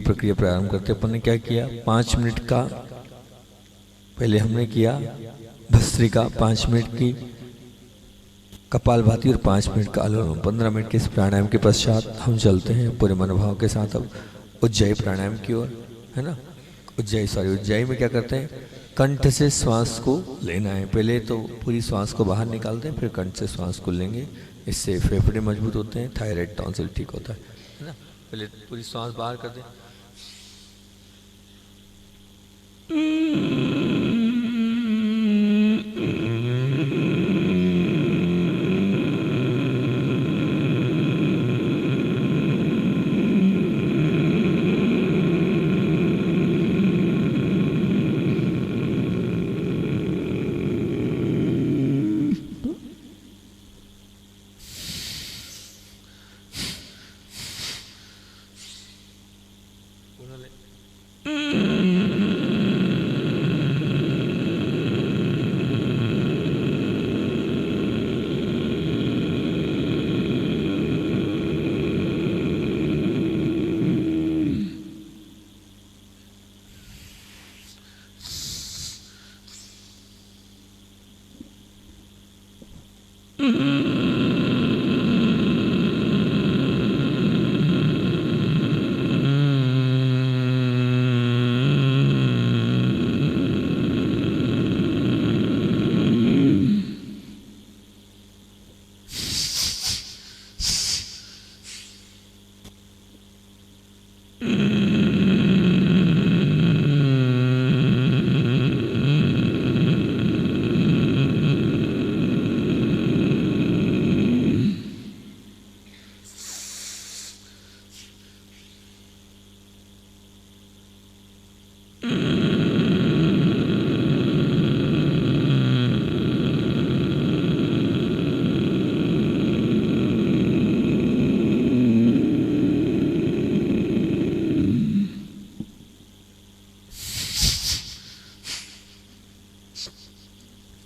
प्रक्रिया प्रारंभ करते। अपन ने क्या किया, 5 मिनट का पहले हमने किया भस्त्रिका, 5 मिनट की कपालभाति और 5 मिनट का अनुलोम। 15 मिनट के इस प्राणायाम के पश्चात हम चलते हैं पूरे मनोभाव के साथ अब उज्जयी प्राणायाम की ओर, है ना। उज्जयी में क्या करते हैं, कंठ से श्वास को लेना है। पहले तो पूरी श्वास को बाहर निकालते हैं, फिर कंठ से श्वास को लेंगे। इससे फेफड़े मजबूत होते हैं, थायराइड टॉन्सिल ठीक होता है ना। पहले पूरी श्वास बाहर कर दें।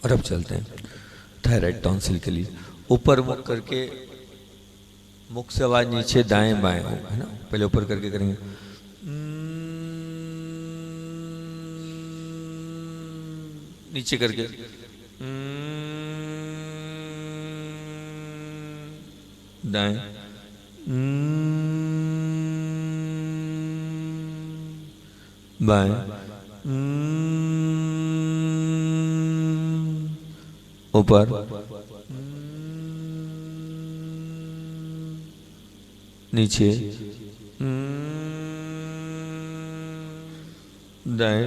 और अब चलते हैं थायराइड टॉन्सिल के लिए। ऊपर मुख करके, मुख से आवाज नीचे दाएं बाएं हो, है ना। पहले ऊपर करके करेंगे, नीचे करके दाएं, बाएं, ऊपर, नीचे, दाएं,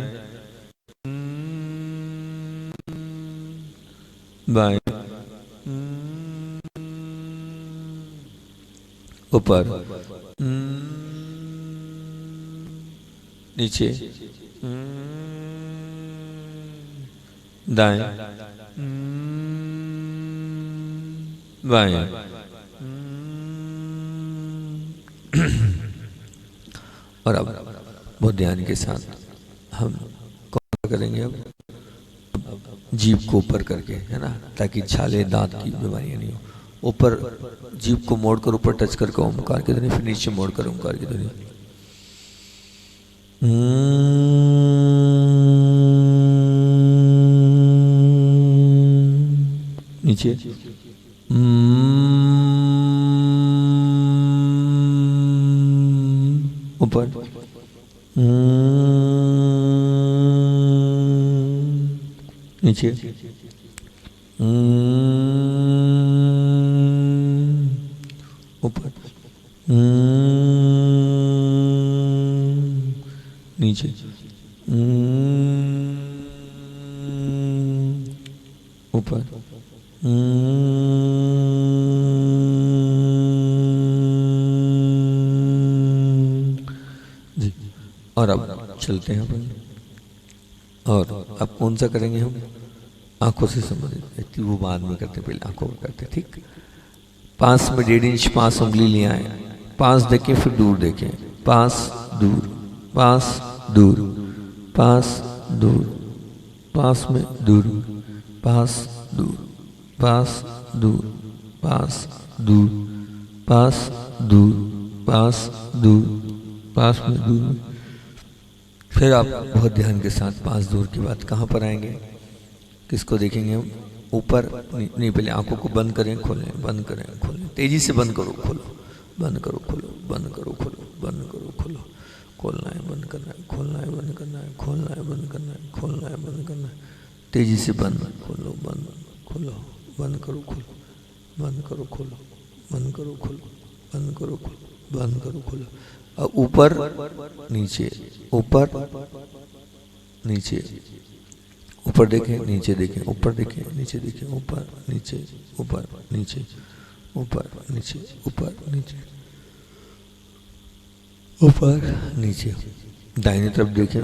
बाएं, ऊपर, नीचे, दाएं, बाएं। और अब बहुत ध्यान के साथ हम कौन करेंगे, अब जीभ को ऊपर करके, है ना, ताकि छाले दांत की बीमारियां नहीं हो। ऊपर जीभ को मोड़कर ऊपर टच करके ओमकार की ध्वनि, फिर नीचे मोड़कर ओमकार की ध्वनि। नीचे, ऊपर, नीचे, ऊपर, नीचे, ऊपर, जी। और अब चलते हैं अपन, और अब कौन सा करेंगे हम, आंखों से संबंधित, वो बाद में करते, पहले आंखों में करते, ठीक। पास में 1.5 इंच 5 उंगली ले आए, पास देखें फिर दूर देखें, पास दूर, पास दूर, पास दूर, पास में दूर, पास दूर, पास दूर, पास दूर, पास दूर, पास दूर, पास में दूर, फिर आप बहुत ध्यान के साथ 5 दूर की बात कहाँ पर आएंगे, किसको देखेंगे हम, ऊपर नहीं, पहले आंखों को बंद करें खोलें, बंद करें खोलें, तेजी से बंद करो खोलो, बंद करो खोलो, बंद करो खोलो, बंद करो खोलो, खोलना है बंद करना है, खोलना है बंद करना है, खोलना है बंद करना है, खोलना है बंद करना है, तेजी से बंद खोलो, बंद खोलो, बंद करो खोलो, बंद करो खोलो, बंद करो खोलो, बंद करो खोलो, बंद करो खोलो। अब ऊपर नीचे, ऊपर नीचे, ऊपर देखें नीचे देखें, ऊपर देखें नीचे देखें, ऊपर नीचे, ऊपर नीचे, ऊपर नीचे, ऊपर नीचे, ऊपर नीचे, दाहिनी तरफ देखें,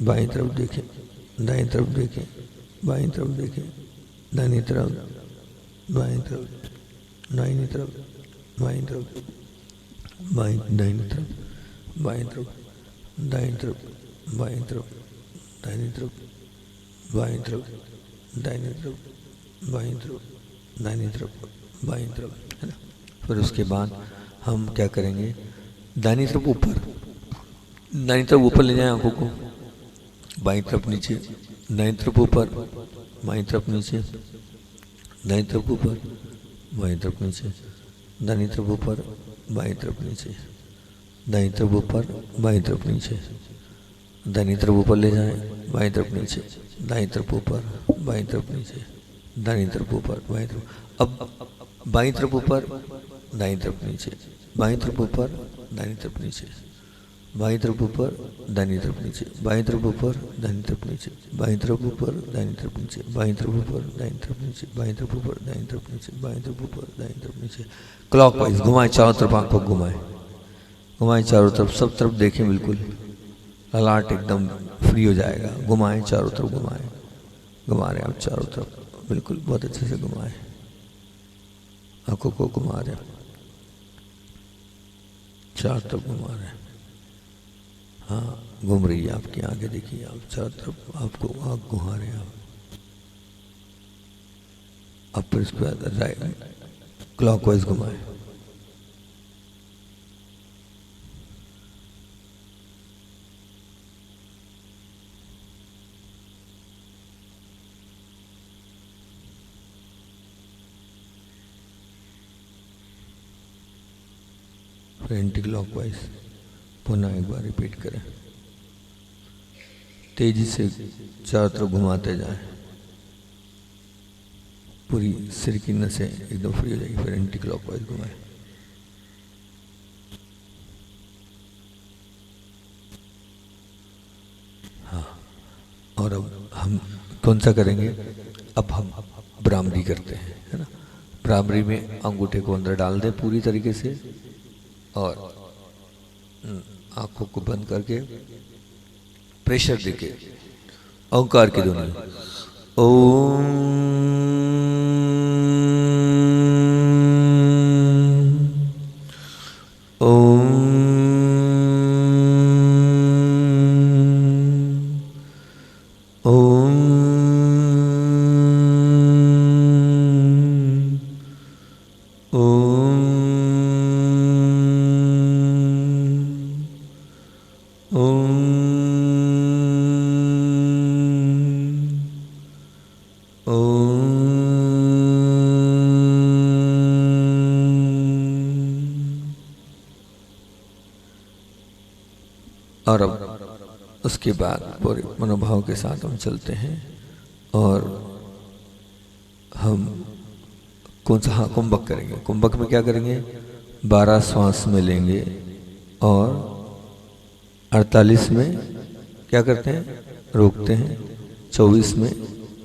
बाईं तरफ देखें, दाईं तरफ देखें, बाईं तरफ देखें, दाहिनी तरफ, बाईं तरफ, दाहिनी तरफ, बाईं तरफ, बाईं दाहिनी तरफ, बाईं तरफ, दाईं तरफ, बाईं तरफ, दाहिनी तरफ, बाईं तरफ, दाहिनी तरफ, बाईं तरफ, दाहिनी तरफ, बाईं तरफ, है ना। फिर उसके बाद हम क्या करेंगे, दाहिनी तरफ ऊपर, दाहिनी तरफ ऊपर ले जाएं आंखों को, बाईं तरफ नीचे, दाईं तरफ ऊपर, बाईं तरफ नीचे, दाईं तरफ ऊपर, बाईं तरफ नीचे, दाहिनी तरफ ऊपर, बाईं तरफ नीचे, दाईं तरफ ऊपर, बाईं तरफ नीचे, दाहिनी तरफ ऊपर ले जाएं, बाईं तरफ नीचे, दाईं तरफ ऊपर, बाईं तरफ नीचे, दाहिनी तरफ ऊपर, बाईं तरफ, अब बाईं तरफ ऊपर, दाईं तरफ नीचे, बाईं तरफ ऊपर, दाहिनी तरफ नीचे, बाईं तरफ ऊपर, दाहिनी तरफ नीचे, बाईं तरफ ऊपर, दाहिनी तरफ नीचे, बाईं तरफ ऊपर, दाहिनी तरफ नीचे, बाईं तरफ ऊपर, दाहिनी तरफ नीचे, बाईं तरफ ऊपर, दाहिनी तरफ नीचे, बाईं तरफ ऊपर, दाहिनी तरफ नीचे, क्लॉकवाइज घुमाएं, चारों तरफ आंखों घुमाएं, घुमाएं चारों तरफ, सब तरफ देखें, बिल्कुल ललाट एकदम फ्री हो जाएगा, घुमाएं चारों तरफ, घुमाएं, घुमा रहे हैं आप चारों तरफ, बिल्कुल बहुत अच्छे से घुमाएं, आंखों को घुमा रहे हैं, चारों तरफ घुमा रहे हैं, हाँ घूम रही है आपकी आंखें, देखिए आप चारों तरफ आपको आँख घुमा रहे हैं आप फिर इसके बाद राइट क्लॉकवाइज घुमाएं, एंटी क्लॉकवाइज पुनः एक बार रिपीट करें, तेजी से चारों तरफ घुमाते जाएं, पूरी सिर की नसें एकदम फ्री हो जाएगी, फिर एंटी क्लॉकवाइज घुमाएं, हाँ। और अब हम कौन सा करेंगे, अब हम भ्रामरी करते हैं, है ना। भ्रामरी में अंगूठे को अंदर डाल दें पूरी तरीके से और आंखों को बंद करके प्रेशर देके ओंकार की ध्वनि ओम ओम ओम और अब उसके बाद पूरे मनोभाव के साथ हम चलते हैं और हम कौन सा, हाँ कुंभक करेंगे। कुंभक में क्या करेंगे, 12 श्वास में लेंगे और 48 में क्या करते हैं, रोकते हैं, 24 में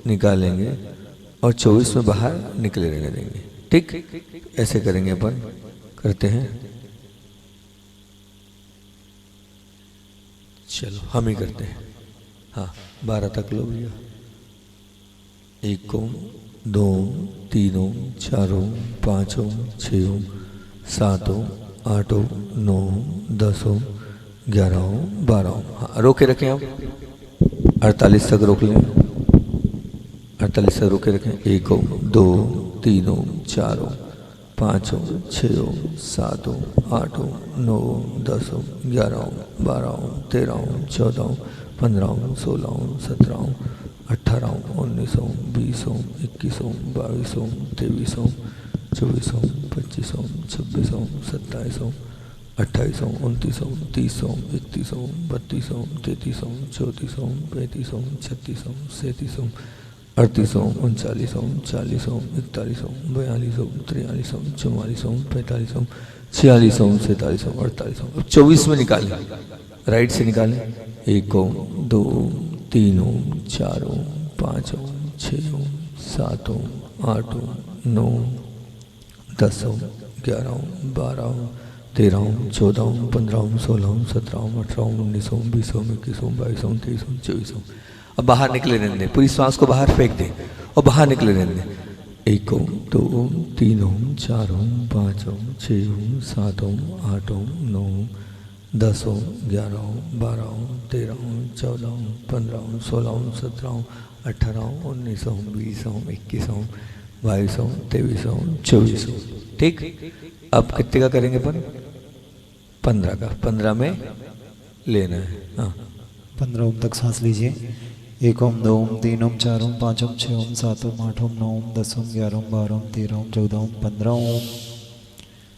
निकालेंगे और 24 में बाहर निकले रहने देंगे। ठीक ऐसे करेंगे, अपन करते हैं, चलो हम ही करते हैं। हाँ 12 तक लो भैया, 1 ओम, 2 ओम, 3 ओम, 4 ओम, 5 ओम, 6 ओम, 7 ओम, 8 ओम, 9 ओम, 10 ओम, 11 ओम, 12 ओम। हाँ रोके रखें आप, 48 तक रोक लें, 48 तक रोके रखें, 1 ओम, 2 ओम, 3 ओम, 4 ओम, 5 ओम, 6 ओम, 7 ओम, 8 ओम, 9 ओम, 10 ओम, 11 ओम, 12 ओम, 13 ओम, 14 ओम, 15 ओम, 16 ओम, 17 ओम, 18 ओम, 19 ओम, 20 ओम, 21 ओम, 22 ओम, 23 ओम, 24 ओम, 25 ओम, 26 ओम, 27 ओम, 28 ओम, 29 ओम, 30 ओम, 31 ओम, 32 ओम, 33 ओम, 34 ओम, 35 ओम, 36 ओम, 37 ओम, 38 ओम, 39 ओम, 40 ओम, 41 ओम, 42 ओम, 43 ओम, 44 ओम, 45 ओम, 46 ओम, 47 ओम, 48 ओम। अब 24 में निकालें, राइट से निकालें। 1 ओम, 2 ओम, 3 ओम, 4 ओम, 5 ओम, 6 ओम, 7 ओम, 8 ओम, 9 ओम, 10 ओम, 11 ओम, 12 ओम, 13 ओम, 14 ओम, 15 ओम, 16 ओम, 17 ओम, 18 ओम, 19 ओम, 20 ओम, 21 ओम, 22 ओम, 23 ओम, 24 ओम। अब बाहर निकले रहने दें, पूरी श्वास को बाहर फेंक दें और बाहर निकले रहने दें। 1 ओम, 2 ओम, 3 ओम, 4 ओम, 5 ओम, 6 ओम, 7 ओम, 8 ओम, 9 ओम, 10 ओम, 11 ओम, 12 ओम, 13 ओम, 14 ओम, 15 ओम, 16 ओम, 17 ओम, 18 ओम, 19 ओम, 20 ओम, 21 ओम, 22 ओम, 23 ओम, 24 ओम। ठीक, अब कितने का करेंगे अपन? 15 का। 15 में लेना है। हाँ, 15 ओम तक सांस लीजिए। 1 ओम, 2 ओम, 3 ओम, 4 ओम, 5 ओम, 6 ओम, 7 ओम, 8 ओम, 9 ओम, 10 ओम, 11 ओम, 12 ओम, 13 ओम, 14 ओम, 15 ओम।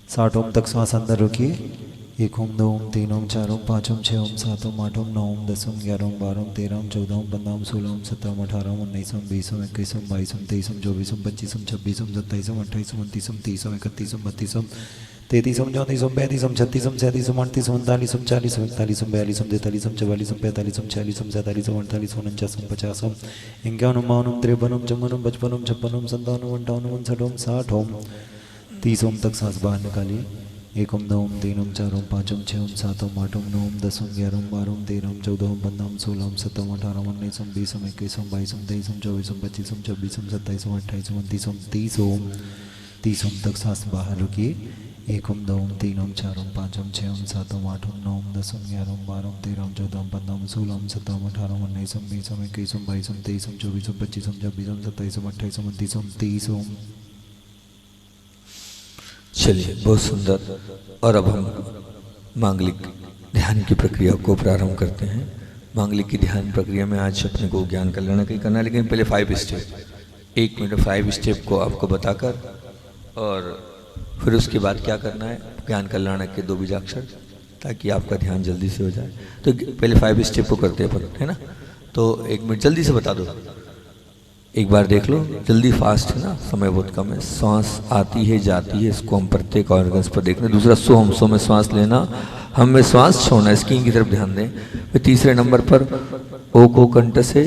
60 ओम तक सांस अंदर रोकिए। 1 ओम, 2 ओम, 3 ओम, 4 ओम, 5 ओम, 6 ओम, 7 ओम, 8 ओम, 9 ओम, 10 ओम, 11 ओम, 12 ओम, 13 ओम, 14 ओम, 15 ओम, 16 ओम, 17 ओम, 18 ओम, 19 ओम, 20 ओम, 21 ओम, 22 ओम, 23 ओम, 24 ओम, 25 ओम, 26 ओम, 27 ओम, 28 ओम, 29 ओम, 30 ओम, 31 ओम, 32 ओम, 33 ओम, 34 ओम, 35 ओम, 36 ओम, 37 ओम, 38 ओम, 39 ओम, 40 ओम, 41 ओम, 42 ओम, 43 ओम, 44 ओम, 45 ओम, 46 ओम, 47 ओम, 48 ओम, 49 ओम, 50 ओम, 51 ओम, 52 ओम, 53 ओम, 54 ओम, 55 ओम, 56 ओम, 57 ओम, 58 ओम, 59 ओम, 60 ओम। 30 ओम तक सांस बाहर निकालिए। 1 ओम, 2 ओम, 3 ओम, 4 ओम, 5 ओम, 6 ओम, 7 ओम, 8 ओम, 9 ओम, 10 ओम, 11 ओम, 12 ओम, 13 ओम, 14 ओम, 15 ओम, 16 ओम, 17 ओम, 18 ओम, 19 ओम, 20 ओम, 21 ओम, 22 ओम, 23 ओम, 24 ओम, 25 ओम, 26 ओम, 27 ओम, 28 ओम, 29 ओम, 30 ओम। 30 ओम तक सांस बाहर रुकिए। 1 ओम, 2 ओम, 3 ओम, 4 ओम, 5 ओम, 6 ओम, 7 ओम, 8 ओम, 9 ओम, 10 ओम, 11 ओम, 12 ओम, 13 ओम, 14 ओम, 15 ओम, 16 ओम, 17 ओम, 18 ओम, 19 ओम, 20 ओम, 21 ओम, 22 ओम, 23 ओम, 24 ओम, 25 ओम, 26 ओम, 27 ओम, 28 ओम, 29 ओम, 30 ओम। चलिए, बहुत सुंदर। और अब हम मांगलिक ध्यान की प्रक्रिया को प्रारंभ करते हैं। मांगलिक की ध्यान प्रक्रिया में आज अपने को ज्ञान कल्याण का ही करना है, लेकिन पहले 5 स्टेप, 1 मिनट 5 स्टेप को आपको बताकर और फिर उसके बाद क्या करना है, ज्ञान कल्याण के 2 बीजाक्षर, ताकि आपका ध्यान जल्दी से हो जाए। तो पहले 5 स्टेप को करते हैं अपन, है ना। तो 1 मिनट जल्दी से बता दो, एक बार देख लो, जल्दी, फास्ट है ना, समय बहुत कम है। सांस आती है जाती है, इसको हम प्रत्येक ऑर्गन्स पर देखना। दूसरा सोम, सो में श्वास लेना, हम में श्वास छोड़ना, स्किन की तरफ ध्यान दें। फिर तीसरे नंबर पर ओ को कंठ से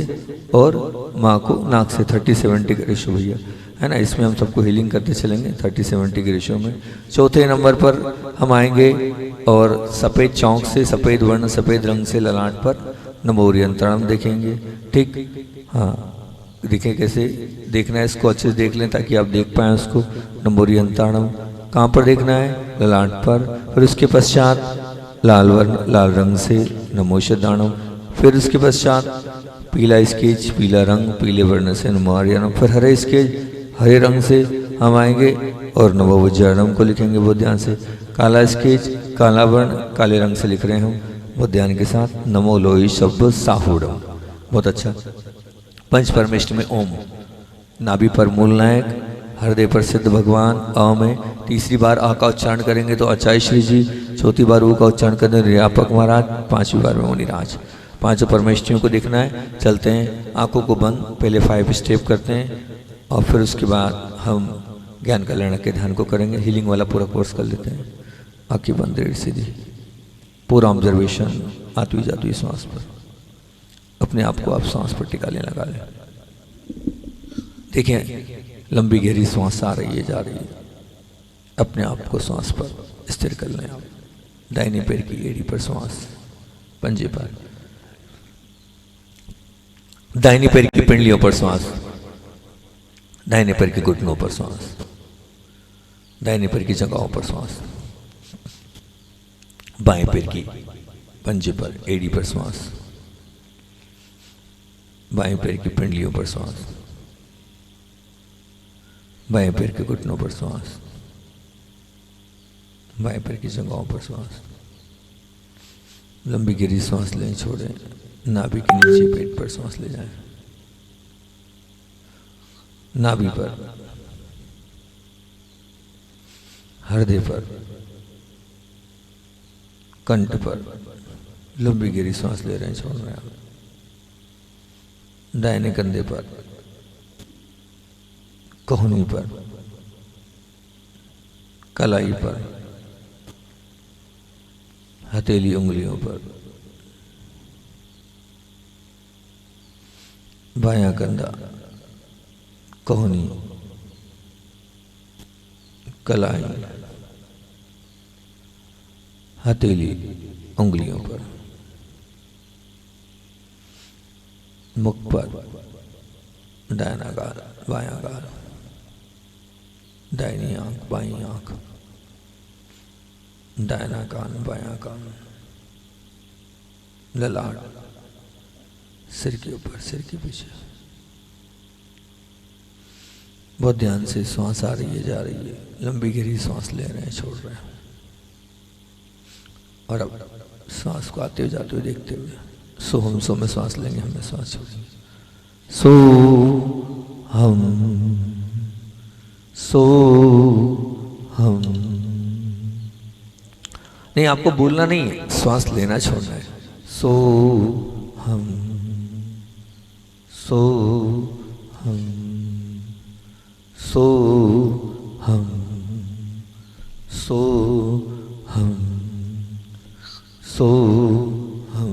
और माँ को नाक से, 30-70 का रेशो भैया, है ना। इसमें हम सबको हीलिंग करते चलेंगे 30-70 के रेशो में। चौथे नंबर पर हम आएंगे और सफ़ेद चौंक से, सफ़ेद वर्ण, सफ़ेद रंग से ललाट पर नमोरियंतरणम देखेंगे। ठीक, हाँ, देखें कैसे देखना है, इसको अच्छे से देख लें ताकि आप देख पाएँ उसको। नमोरियंतरणम कहाँ पर देखना है? ललाट पर। फिर उसके पश्चात लाल वर्ण, लाल रंग से नमोशदानम। फिर उसके पश्चात पीला स्केच, पीला रंग, पीले वर्ण से नमोरियनम। फिर हरे स्केच, हरे रंग से हम आएंगे और नमोवज्रणम को लिखेंगे बहुत ध्यान से। काला स्केच, काला वर्ण, काले रंग से लिख रहे हैं हम बहुत ध्यान के साथ। नमो लोई शब्द साहूडम, बहुत अच्छा। पंच परमेष्ठ में ओम, नाभि पर मूल नायक, हृदय पर सिद्ध भगवान, अ में। तीसरी बार आ का उच्चारण करेंगे तो आचार्य श्री जी, चौथी बार ऊ का उच्चारण करेंगे रियापक महाराज, 5वीं बार में मुनिराज। 5 परमेष्ठियों को देखना है। चलते हैं, आंखों को बंद, पहले 5 स्टेप करते हैं और फिर उसके बाद हम ज्ञान कल्याण के ध्यान को करेंगे। हीलिंग वाला पूरा कोर्स कर लेते हैं। आंखें बंद, रेड सीधी, पूरा ऑब्जर्वेशन आती जाती सांस पर। अपने आप को आप सांस पर टिका लें, लगा लें। देखें, लंबी गहरी सांस आ रही है, जा रही है। अपने आप को सांस पर स्थिर कर लें आप। दाहिने पैर की एड़ी पर सांस, पंजे पर, दाहिने पैर की पिंडलियों पर सांस, दाहिने पैर के घुटनों पर सांस, दाहिने पैर की जगहों पर सांस, बाएं पैर की पंजे पर, एड़ी पर सांस, बाएं पैर की पिंडलियों पर सांस, बाएं पैर के घुटनों पर सांस, बाएं पैर की जगहों पर श्वास, लंबी गहरी सांस लें, छोड़ें, नाभि के नीचे पेट पर सांस ले जाएं, नाभि पर, हृदय पर, कंठ पर लंबी गहरी सांस ले रहे हैं, छोड़ रहे हैं। दाहिने कंधे पर, कोहनी पर, कलाई पर, हथेली उंगलियों पर, बायां कंधा, कोहनी, कलाई, हथेली उंगलियों पर, मुख पर, दाहिना गाल, बायां गाल, दाहिनी आंख, बाईं आंख, दाहिना कान, बायां कान, ललाट, सिर के ऊपर, सिर के पीछे। बहुत ध्यान से सांस आ रही है, जा रही है, लंबी गहरी सांस ले रहे हैं, छोड़ रहे हैं। और अब सांस को आते हुए जाते हुए देखते हुए सो हम सो में सांस लेंगे, हमें सांस छोड़ेंगे। सो हम, सो हम। नहीं, आपको बोलना नहीं है, श्वास लेना छोड़ना है। सो हम, सो हम, सो हम, सो हम, सो हम,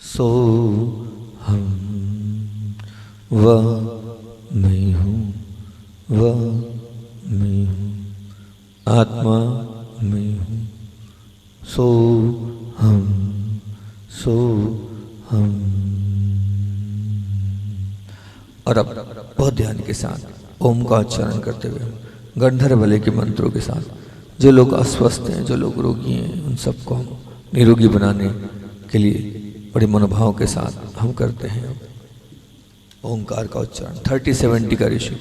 सो हम। वह मैं हूँ, वह मैं हूँ, आत्मा मैं हूँ। सो हम, सो हम। और अब बहुत ध्यान के साथ ओम का उच्चारण करते हुए गंधर्व वाले के मंत्रों के साथ जो लोग अस्वस्थ हैं, जो लोग रोगी हैं, उन सबको हम निरोगी बनाने के लिए बड़े मनोभाव के साथ हम करते हैं ओंकार का उच्चारण। 30-70 का रेशो,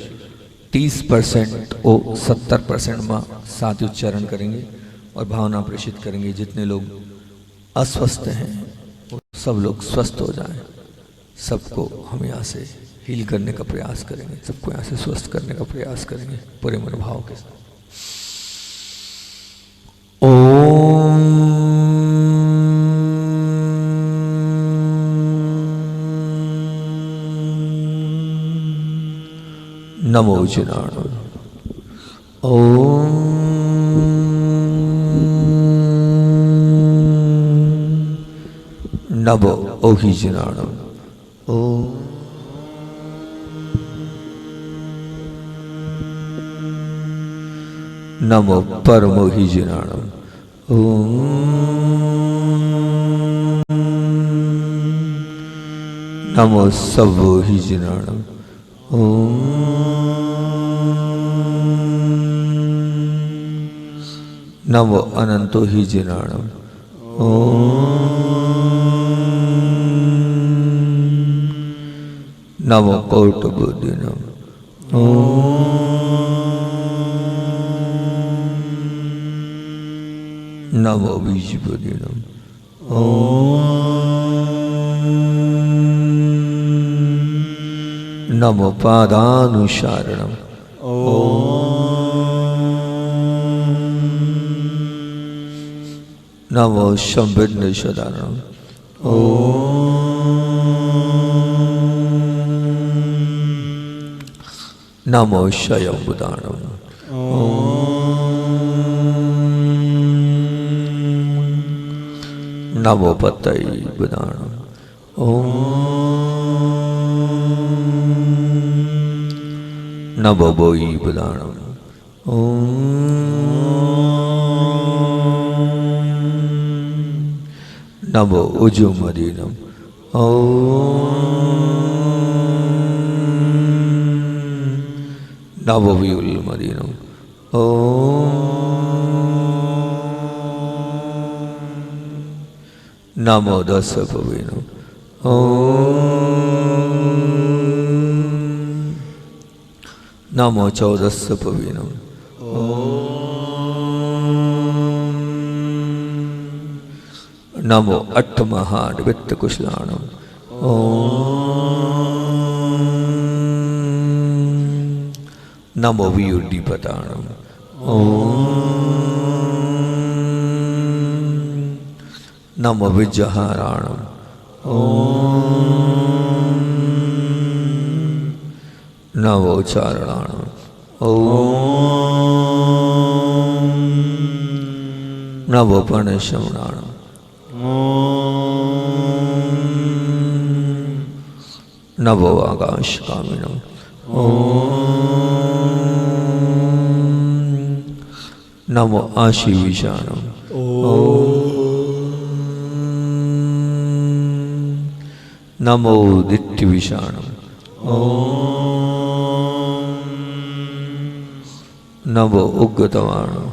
30% ओ 70% माँ साथ उच्चारण करेंगे और भावना प्रेषित करेंगे। जितने लोग अस्वस्थ हैं वो सब लोग स्वस्थ हो जाएं। सबको हम यहाँ से हील करने का प्रयास करेंगे, सबको यहाँ से स्वस्थ करने का प्रयास करेंगे पूरे मनोभाव के साथ। ओम नमो जिनाणु। ओम नमो ओहि जिनाणु। ओम नमो परमोहि जिनाणु। ओम नमो सवोहि जिनाणु। ओम नमो अनंतो हि जिनाणु। ओम नमो कौटुबुद्धिनम। ओम नमो बीजबुद्धिनम। ओम नमो पादानुशारणम। नमो संविघ्न सदारणम। नमो स्वयंभुदाणम। नमो पतये बुदाणम। नमो बोई बुदाणम। नमो उजुमदीनम। नमो व्यूलमदीनम। नमो दशभुविनम। नमो 14 भुविनम। नमो अट्ठमहाड वित्त कुशलाणम ओम नमो वियुड्डीपताणम ओम नमो विज्जहाराणम ओम नमो चारणाणम ओम नमो पर्णश्रवणाणम नमो आकाश कामिनम नमो आशीविषाणम नमो दिट्टिविषाणम नमो उग्गतवाणम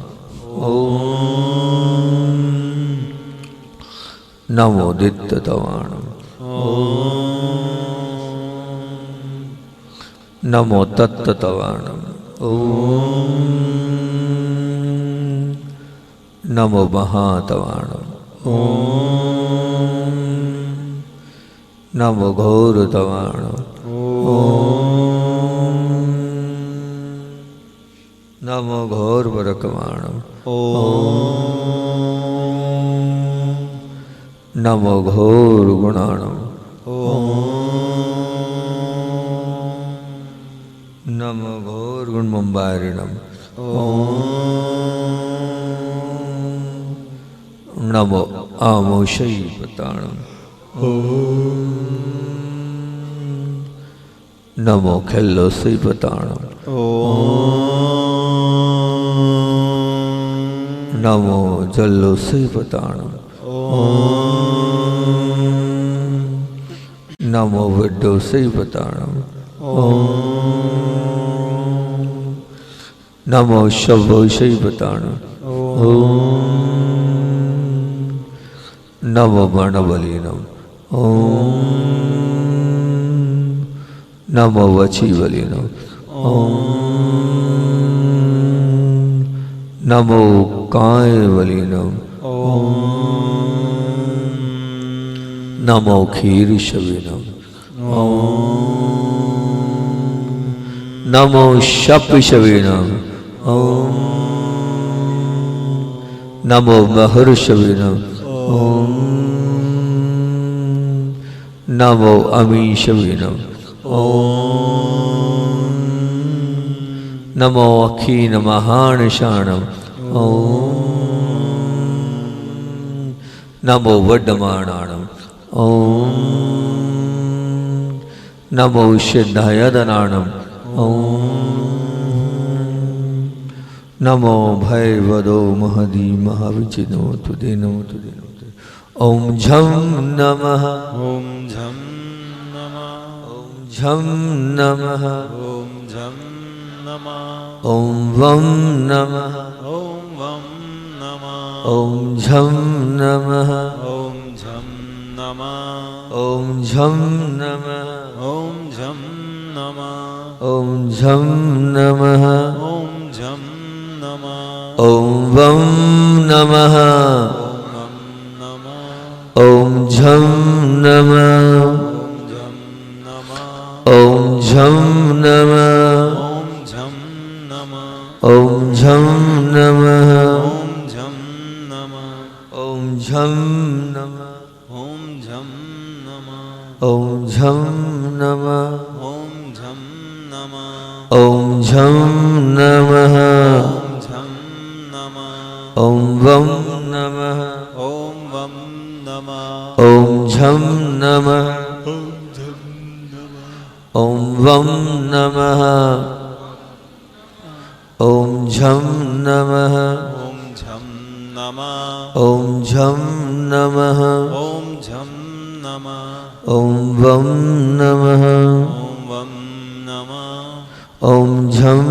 नमो दित्ततवाणम नमो तत्ततवाणम नमो महातवाणम नमो घोरतवाणम नमो घोरवरकवाणम नमो घोर गुणाणम नमो घोर गुणमंबारिणम नमो आमोषयी पताणम नमो खेल्लोसई पताणम नमो जल्लोसई पताणम नमो विड्डोसई पताणम नमो शब्दोसई पताणम नमो वर्णबलीनम नमो वचीबलीनम नमो कायबलीनम नमो क्षीरशविनम नमो शपशविनम नमो महर्षविनम नमो अमीशविनम नमो अखीन महानशाणम नमो वड्डमाणाणम नमो सिद्धायदनाणम नमो भयवदो महदी महाविचिनो तुदे नमो तुदे नमो तुदे ओम झम नमः ओम झम नमः ओम झम नमः ओम झम नमः ओम वम नमः ओम वम नमः ओम झम नमः ओम झम नमः ओम झम नमः ओम झम नमः ओम झम नमः ओम झम नमः ओम वम नमः ओम झम नमः ओम झम नमः ओम झम नमः ओम झम नमः ओम झम नमः ओम झम नमः ओम झम नमः ओम ओम झम नमः झम नमः ओम वम नमः ओम वम नमः ओम झम नमः ओम वम नमः ओम झम नमः ओम झम नमः ओम झम नमः ओम झम नमः ओम वम नमः ओम वम नमः ओम झम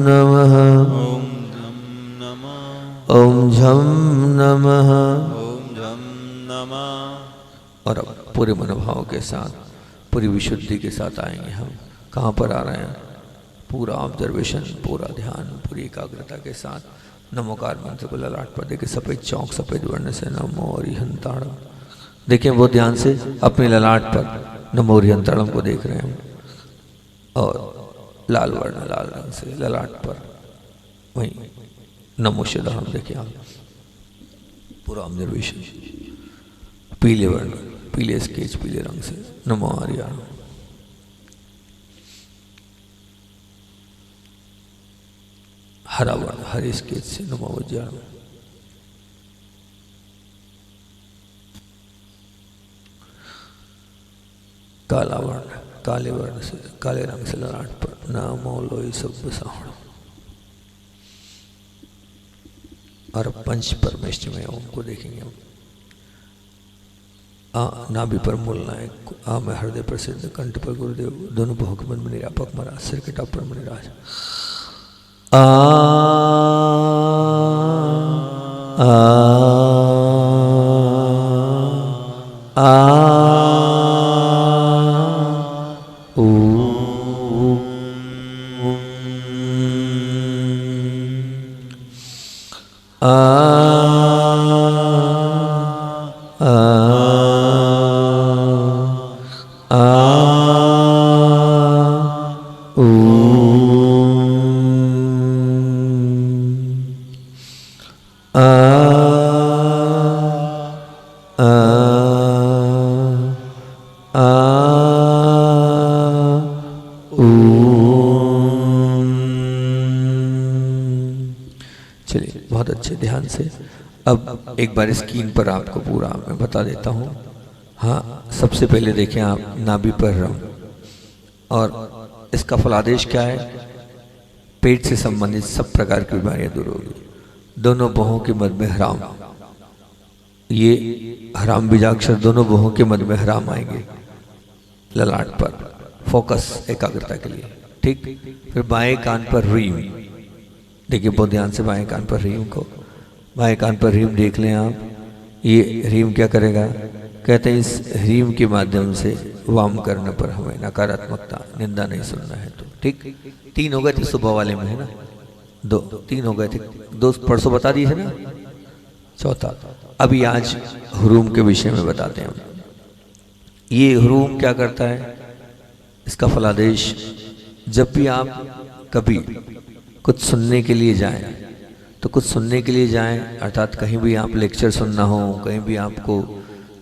नमः ओम झम नमः ओम झम नमः ओम झम नमः। और अब पूरे मनोभाव के साथ पूरी विशुद्धि के साथ आएंगे हम। कहाँ पर आ रहे हैं? पूरा ऑब्जर्वेशन, पूरा ध्यान, पूरी एकाग्रता के साथ नमोकार मंत्र को ललाट पर देके सफेद चौक सफेद वर्ण से नमो अरिहंताणम देखें बहुत ध्यान से, अपने ललाट पर नमोरी अंतरम को देख रहे हैं और लाल वर्ण लाल रंग से ललाट पर वहीं नमो शिदाहम देखें आप, पूरा ऑब्जर्वेशन, पीले वर्ण पीले स्केच पीले रंग से नमो आर्या, हरा वर्ण हरे स्केच से नमो वज्राण, काला वर्ण काले वर्ण से काले रंग से ललाट पर नमो लोई सब सावण, और पंच परमेष्टि में ओम को देखेंगे हम। नाभि पर मूलनायक, आ में हृदय पर सिद्ध, कंठ पर गुरुदेव, दोनों बहुकमन में निरापक महाराज, सिर के टॉप पर मणिराज। आ आ चलिए बहुत अच्छे ध्यान से। अब एक बार स्क्रीन पर आपको पूरा मैं बता देता हूँ। हाँ, सबसे पहले देखें आप नाभि पर रंग, और इसका फलादेश क्या है? पेट से संबंधित सब प्रकार की बीमारियां दूर होगी। दोनों बाहों के मध्य में हराम, ये हराम बीजाक्षर दोनों बाहों के मध्य में हराम आएंगे ललाट पर, फोकस एकाग्रता के लिए। ठीक, फिर बाएं कान पर रीम, देखिए बहुत ध्यान से बाएं कान पर रीम को, बाएं कान पर रीम देख लें आप। ये रीम क्या करेगा? कहते हैं इस रीम के माध्यम से वाम करने पर हमें नकारात्मकता निंदा नहीं सुनना है। तो ठीक, 3 हो गए थे सुबह वाले में, है ना? 3 हो गए थे, 2 परसों बता दिए थे ना, चौथा। अभी आज हुरूम के विषय में बताते हैं हम। ये हुरूम क्या करता है? इसका फलादेश, जब भी आप कभी कुछ सुनने के लिए जाएं, तो कुछ सुनने के लिए जाएं, अर्थात कहीं भी आप लेक्चर सुनना हो, कहीं भी आपको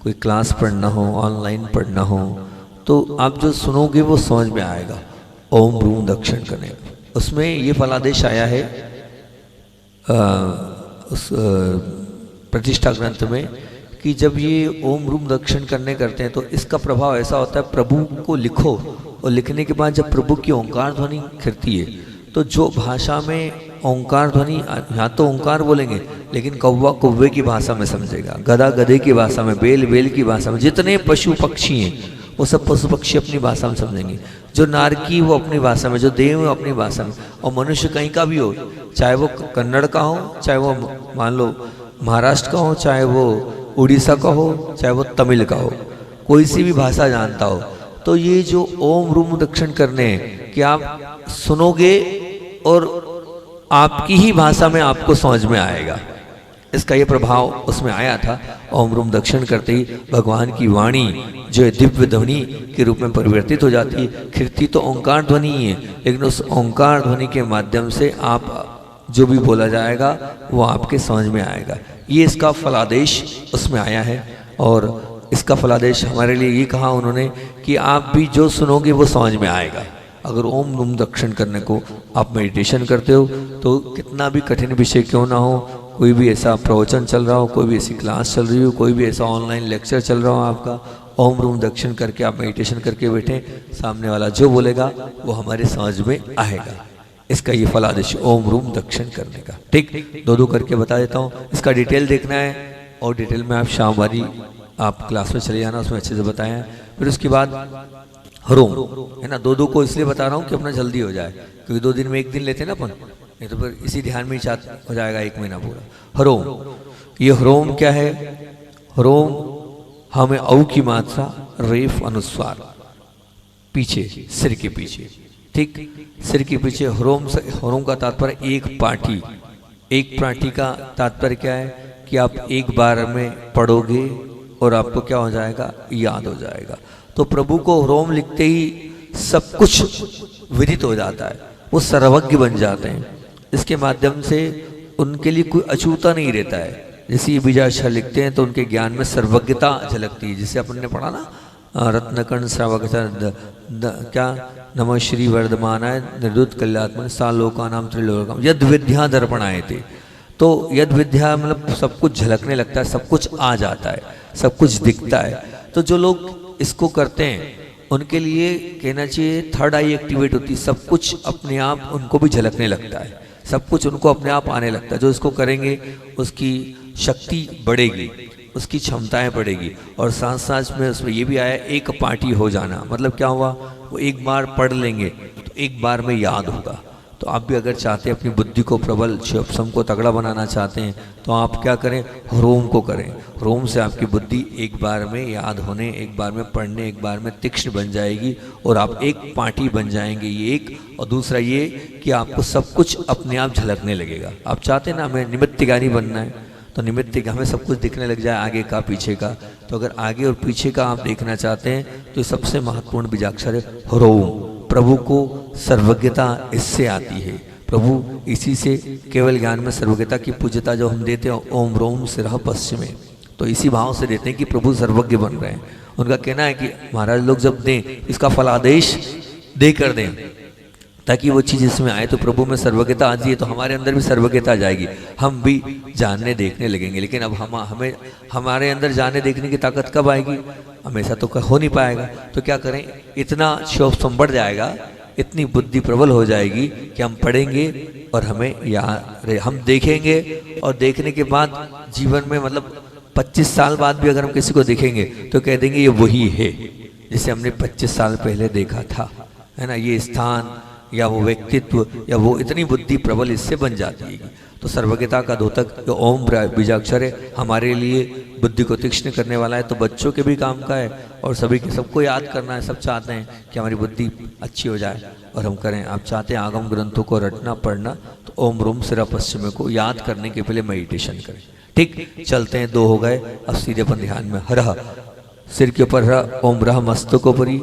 कोई क्लास पढ़ना हो, ऑनलाइन पढ़ना हो, तो आप जो सुनोगे वो समझ में आएगा। ओम रूम दक्षिण करें, उसमें ये फलादेश आया है उस प्रतिष्ठा ग्रंथ में कि जब ये ओम रूम दक्षिण करने करते हैं तो इसका प्रभाव ऐसा होता है, प्रभु को लिखो और लिखने के बाद जब प्रभु की ओंकार ध्वनि खिरती है, तो जो भाषा में ओंकार ध्वनि, यहाँ तो ओंकार बोलेंगे लेकिन कौवा कौवे की भाषा में समझेगा, गधा गधे की भाषा में, बेल बेल की भाषा में, जितने पशु पक्षी हैं वो सब पशु पक्षी अपनी भाषा में समझेंगे, जो नारकी वो अपनी भाषा में, जो देव वो अपनी भाषा में, और मनुष्य कहीं का भी हो, चाहे वो कन्नड़ का हो, चाहे वो मान लो महाराष्ट्र का हो, चाहे वो उड़ीसा का हो, चाहे वो तमिल का हो, कोई सी भी भाषा जानता हो, तो ये जो ओम रूम दक्षिण करने कि आप सुनोगे और आपकी ही भाषा में आपको समझ में आएगा, इसका ये प्रभाव उसमें आया था। ओम रूम दक्षिण करते ही भगवान की वाणी जो है दिव्य ध्वनि के रूप में परिवर्तित हो जाती है। खिरती तो ओंकार ध्वनि ही है, लेकिन उस ओंकार ध्वनि के माध्यम से आप जो भी बोला जाएगा वो आपके समझ में आएगा। ये इसका फलादेश उसमें आया है, और इसका फलादेश हमारे लिए ये कहा उन्होंने कि आप भी जो सुनोगे वो समझ में आएगा। अगर ओम रूम दक्षिण करने को आप मेडिटेशन करते हो तो कितना भी कठिन विषय क्यों ना हो, कोई भी ऐसा प्रवचन चल रहा हो, कोई भी ऐसी क्लास चल रही हो, कोई भी ऐसा ऑनलाइन लेक्चर चल रहा हो आपका, ओम रूम दक्षिण करके आप मेडिटेशन करके बैठे, सामने वाला जो बोलेगा वो हमारे समझ में आएगा। इसका ये फलादेश ओम रूम दक्षिण करने का। ठीक, 2 करके बता देता हूँ। इसका डिटेल देखना है और डिटेल में आप शाम वाली आप क्लास में चले जाना, उसमें अच्छे से बताया है। फिर उसके बाद हरोम, है ना, 2 को इसलिए बता रहा हूँ कि अपना जल्दी हो जाए, क्योंकि 2 दिन में 1 दिन लेते हैं ना अपन, नहीं तो फिर इसी ध्यान में ही हो जाएगा 1 महीना पूरा। हरोम, ये हरोम क्या है? हरोम हमें औ की मात्रा रेफ अनुस्वार पीछे, सिर के पीछे। ठीक, सिर के पीछे हरोम से, हरोम का तात्पर्य एक पाठी। एक पाठी का तात्पर्य क्या है कि आप एक बार में पढ़ोगे और आपको क्या हो जाएगा, याद हो जाएगा। तो प्रभु को ह्रोम लिखते ही सब कुछ विदित हो जाता है, वो सर्वज्ञ बन जाते हैं। इसके माध्यम से उनके लिए कोई अछूता नहीं रहता है। जैसे ये बीजाक्षर लिखते हैं तो उनके ज्ञान में सर्वज्ञता झलकती है। जिसे अपन ने पढ़ा ना, रत्नकर्ण श्रावकता क्या नमः श्री वर्धमानाय निर्दुत कल्यात्मन सालोका नाम त्रिलोकम यद विद्या दर्पणाए थे। तो यद विद्या मतलब सब कुछ झलकने लगता है, सब कुछ आ जाता है, सब कुछ दिखता है। तो जो लोग इसको करते हैं उनके लिए कहना चाहिए थर्ड आई एक्टिवेट होती है, सब कुछ अपने आप उनको भी झलकने लगता है, सब कुछ उनको अपने आप आने लगता है। जो इसको करेंगे उसकी शक्ति बढ़ेगी, उसकी क्षमताएं बढ़ेगी। और साथ साथ में उसमें ये भी आया एक पार्टी हो जाना, मतलब क्या हुआ, वो एक बार पढ़ लेंगे तो एक बार में याद होगा। तो आप भी अगर चाहते हैं अपनी बुद्धि को प्रबल, शिवसम को तगड़ा बनाना चाहते हैं तो आप क्या करें, ह्रोम को करें। ह्रोम से आपकी बुद्धि एक बार में याद होने, एक बार में पढ़ने, एक बार में तीक्ष्ण बन जाएगी और आप एक पार्टी बन जाएंगे। ये एक, और दूसरा ये कि आपको सब कुछ अपने आप झलकने लगेगा। आप चाहते हैं ना हमें निमित्त ज्ञानी बनना है, तो निमित्त हमें सब कुछ दिखने लग जाए, आगे का पीछे का। तो अगर आगे और पीछे का आप देखना चाहते हैं तो सबसे महत्वपूर्ण बीजाक्षर है ह्रोम। प्रभु को सर्वज्ञता इससे आती है, प्रभु इसी से केवल ज्ञान में सर्वज्ञता की पूज्यता जो हम देते हैं ओम रोम सिरह पश्चिमे, तो इसी भाव से देते हैं कि प्रभु सर्वज्ञ बन रहे हैं। उनका कहना है कि महाराज लोग जब दें इसका फलादेश दे कर दें ताकि वो चीज़ इसमें आए। तो प्रभु में सर्वज्ञता आ जाए तो हमारे अंदर भी सर्वज्ञता आ जाएगी, हम भी जानने देखने लगेंगे। लेकिन अब हमें हमारे अंदर जानने देखने की ताकत कब आएगी, हमेशा तो हो नहीं पाएगा। तो क्या करें, इतना शिवसम बढ़ जाएगा, इतनी बुद्धि प्रबल हो जाएगी कि हम पढ़ेंगे और हमें याद, हम देखेंगे और देखने के बाद जीवन में मतलब 25 साल बाद भी अगर हम किसी को देखेंगे तो कह देंगे ये वही है जिसे हमने 25 साल पहले देखा था, है ना। ये स्थान या वो व्यक्तित्व या वो इतनी बुद्धि प्रबल इससे बन जाती है। तो सर्वज्ञता का द्योतक जो ओम बीजाक्षर है हमारे लिए बुद्धि को तीक्ष्ण करने वाला है, तो बच्चों के भी काम का है और सभी के सबको याद करना है। सब चाहते हैं कि हमारी बुद्धि अच्छी हो जाए और हम करें। आप चाहते हैं आगम ग्रंथों को रटना पढ़ना, तो ओम रोम सिरा पश्चिम को याद करने के पहले मेडिटेशन करें। ठीक, चलते हैं, 2 हो गए। अब सीधे अपन ध्यान में हरा, सिर के ऊपर हरा, ओम रहा मस्तकोपरि।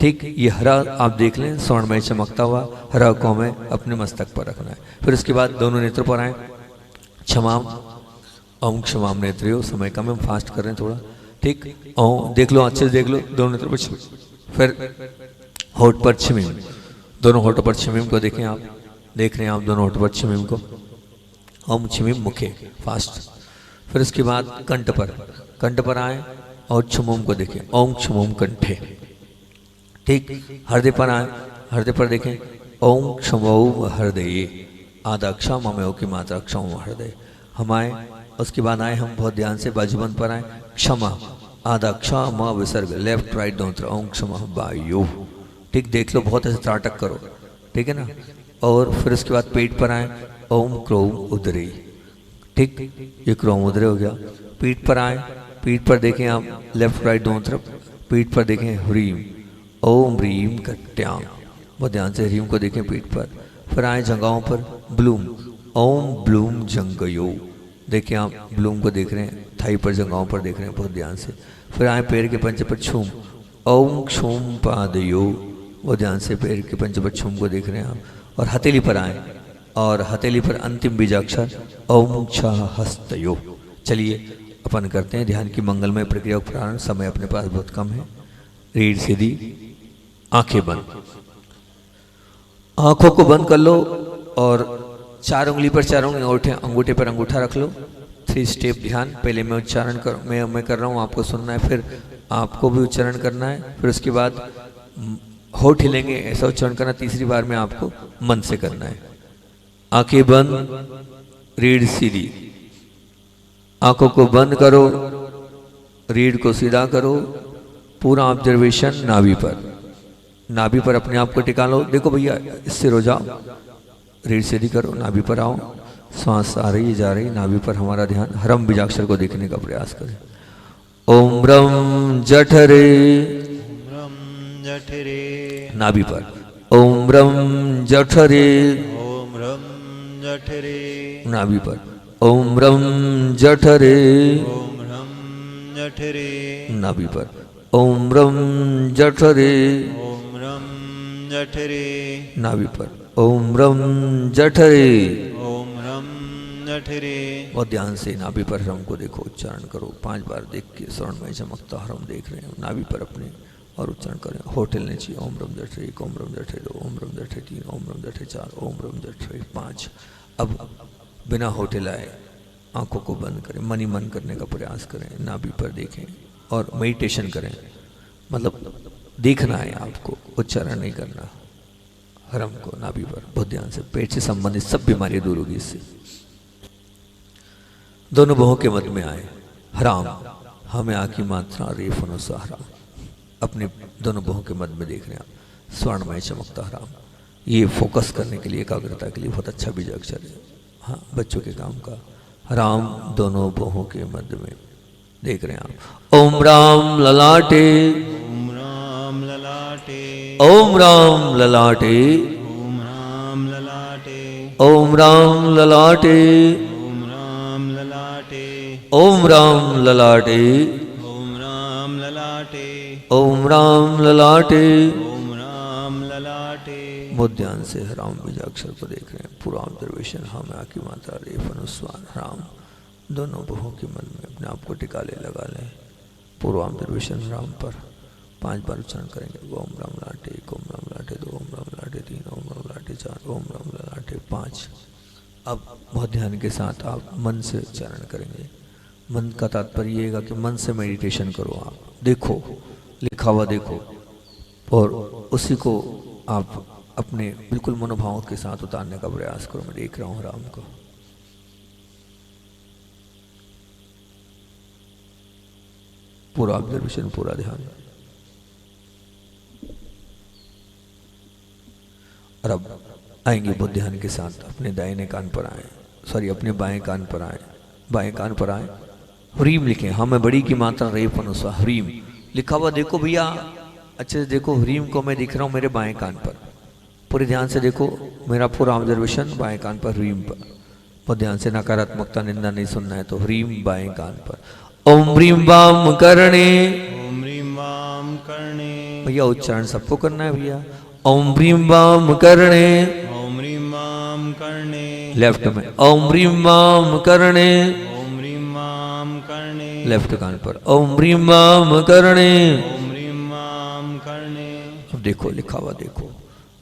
ठीक, ये हरा आप देख लें स्वर्ण में चमकता हुआ हरा को हमें अपने मस्तक पर रखना है। फिर उसके बाद दोनों नेत्र पर आए, क्षमाम ओम क्षमाम नेत्रियो। समय कम है, हम फास्ट कर रहे हैं थोड़ा। ठीक, ओम देख लो, अच्छे से देख लो, दोनों नेत्र पर फिर होठ पर छिमिम, दोनों होठों पर छिमिम को देखें आप, देख रहे हैं आप दोनों होठ पर छिमिम को। ओम छिमिम मुखे, फास्ट। फिर उसके बाद कंठ पर आए और क्षमुम को देखें, ओम क्षमुम कंठे। ठीक, हृदय पर आए, हृदय पर देखें, ओम क्षमौ हृदय आदाक्षा ममेव की मात्रा क्षम हृदय। हम आए, उसके बाद आए हम बहुत ध्यान से बाजूबंद पर आए, क्षमा आदाक्षा म विसर्ग, लेफ्ट राइट दोनों, ओम क्षमा वायु। ठीक, देख लो, बहुत ऐसे त्राटक करो, ठीक है ना। और फिर उसके बाद पेट पर आए, ओम क्रोम उदरे। ठीक, ये क्रोम उदरे हो गया। पीठ पर आए, पीठ पर देखें आप, लेफ्ट राइट दोनों तरफ, पीठ पर देखें ह्रीम, ओम ह्रीम कट्याम, बहुत ध्यान से ह्रीम को देखें पीठ पर। फिर आए जंघाओं पर, ब्लूम, ओम ब्लूम जंगयो, देखें आप ब्लूम को देख रहे हैं, थाई पर जंघाओं पर देख रहे हैं बहुत ध्यान से। फिर आए पैर के पंजे पर छूम, ओम क्षूम पादयो, बहुत ध्यान से पैर के पंजे पर छूम को देख रहे हैं आप। और हथेली पर आए, और हथेली पर अंतिम बीजाक्षर ओम छ हस्तयो। चलिए अपन करते हैं ध्यान की मंगलमय प्रक्रिया का प्रारंभ। समय अपने पास बहुत कम है। रीढ़ सीधी, आंखें बंद, आंखों को बंद कर लो और 4 उंगली पर 4 अंगूठे पर अंगूठा रख लो। 3 स्टेप ध्यान, पहले मैं उच्चारण मैं कर रहा हूँ, आपको सुनना है, फिर आपको भी उच्चारण करना है। फिर उसके बाद होठ हिलेंगे, ऐसा उच्चारण करना, तीसरी बार में आपको मन से करना है। आंखें बंद, रीढ़ सीधी, आंखों को बंद करो, रीढ़ को सीधा करो, पूरा ऑब्जर्वेशन नाभि पर, नाभि पर अपने आप को टिका लो। देखो भैया, इससे रो जाओ, रीढ़ सीधी करो, नाभि पर आओ, सांस आ रही जा रही, नाभि पर हमारा ध्यान, हरम बीजाक्षर को देखने का प्रयास करें। ओम रम जठरे, नाभि पर, ओम रम जठरे, नाभि पर, ओम रम जठरे, जठरे नाभि पर ओम रम जठरे, ओम रम जठरे नाभि पर ओम रम जठरे। ओम रम जठरे। बहुत ध्यान से नाभि पर ह्रम को देखो, उच्चारण करो 5 बार देख के स्वर्णमय चमकता ह्रम देख रहे हैं नाभि पर अपने, और उच्चारण करें। होठे लेने चाहिए। ओम रम जठरे 1, ओम रम जठरे 2, ओम रम जठरे 3, ओम रम जठरे 4, ओम रम जठरे 5। अब बिना होठे लाए आंखों को बंद करें, मन ही मन करने का प्रयास करें, नाभि पर देखें और मेडिटेशन करें। मतलब देखना है आपको, उच्चारण नहीं करना। ह्रम को नाभि पर बहुत ध्यान से, पेट से संबंधित सब बीमारियां दूर होगी इससे। दोनों बहुओं के मध्य में आए हराम, हमें आकी मात्रा रेफ अनुसार हराम, अपने दोनों बहुओं के मध्य में देख रहे हैं आप, स्वर्णमय चमकता हराम। ये फोकस करने के लिए, एकाग्रता के लिए बहुत अच्छा बीजाक्षर है। हाँ, बच्चों के काम का। हराम दोनों बहुओं के मध्य में देख रहे हैं आप। ओम राम ललाटे, ओम राम ललाटे, ओम राम ललाटे, ओम राम ललाटे, ओम राम ललाटे, ओम राम ललाटे, ओम राम ललाटे, ओम राम ललाटे, ओम राम ललाटे। ओम राम ललाटे। बहुत ध्यान से हराम बीजाक्षर को देख रहे हैं। पूरा ऑब्जर्वेशन। हम आकी मात्रा रेफ अनुस्वार हराम दोनों बहुओं के मन में अपने आप को टिका ले, लगा लें। पूर्व ऑब्जर्वेशन राम पर 5 बार उच्चारण करेंगे। ओम राम लाटे 1, ओम राम लाटे 2, ओम राम लाटे 3, ओम राम लाटे 4, ओम राम लाटे 5। अब बहुत ध्यान के साथ आप मन से उच्चारण करेंगे। मन का तात्पर्य ये कि मन से मेडिटेशन करो। आप देखो, लिखा हुआ देखो, और उसी को आप अपने बिल्कुल मनोभाव के साथ उतारने का प्रयास करो। मैं देख रहा हूँ राम को। पूरा ऑब्जर्वेशन, पूरा ध्यान। और अब आएंगे बहुत ध्यान के साथ अपने दाहिने कान पर आए, सॉरी अपने बाएं कान पर आए, बाएं कान पर आए। ह्रीम लिखें। हाँ, मैं बड़ी की मात्रा रेफ अनुसार ह्रीम लिखा हुआ देखो भैया, अच्छे से देखो। ह्रीम को मैं दिख रहा हूँ मेरे बाएं कान पर। पूरे ध्यान से देखो, मेरा पूरा ऑब्जर्वेशन बाएं कान पर ह्रीम पर। बहुत ध्यान से, नकारात्मकता निंदा नहीं सुनना है। तो ह्रीम बाएं कान पर। ओम ह्रीम वाम करणे, ओम ह्रीं वाम कर्णे, भैया उच्चारण सबको करना है भैया। ओम ह्रीम वाम करणे, ओम ह्रीं वाम कर्णे, लेफ्ट में ओम ह्रीम वाम करणे, ओम ह्रीं वाम कर्णे, लेफ्ट कान पर ओम ह्रीम वाम करणे। ओम ह्रीं वाम कर्णे। अब देखो, लिखा हुआ देखो,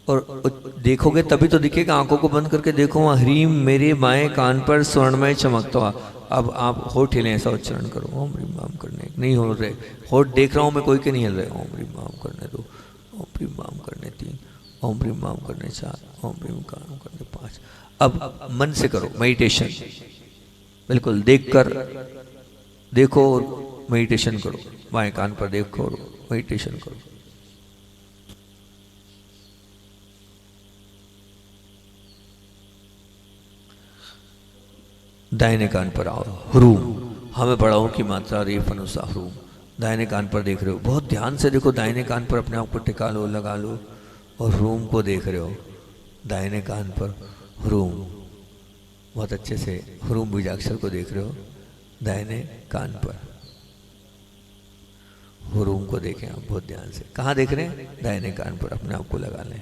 और देखोगे तभी तो दिखेगा। आंखों को बंद करके देखो, वहाँ ह्रीम मेरे बाएं कान पर स्वर्णमय चमकता हुआ। अब आप होठ हिले, ऐसा उच्चारण करो। ओम ह्रीम वाम करने नहीं हो रहे, होठ देख रहा हूँ मैं, कोई के नहीं हिल रहे। ओम ह्रीम वाम करने 2, ओम ह्रीम वाम करने 3, ओम ह्रीम वाम करने 4, ओम ह्रीम वाम करने 5। अब मन से करो मेडिटेशन, बिल्कुल देख कर देखो और मेडिटेशन करो। बाएं कान पर देखो और मेडिटेशन करो। दाहिने कान पर आओ। ह्रूम, हमें पढ़ाओ की मात्रा रेफ अनुसार ह्रूम। दाहिने कान पर देख रहे हो, बहुत ध्यान से देखो। दाहिने कान पर अपने आप को टिका लो, लगा लो, और ह्रूम को देख रहे हो। दाहिने कान पर ह्रूम, बहुत अच्छे से ह्रूम बीजाक्षर को देख रहे हो। दाहिने कान पर ह्रूम को देखें आप बहुत ध्यान से। कहाँ देख रहे हैं? दाहिने कान पर अपने आप को लगा लें।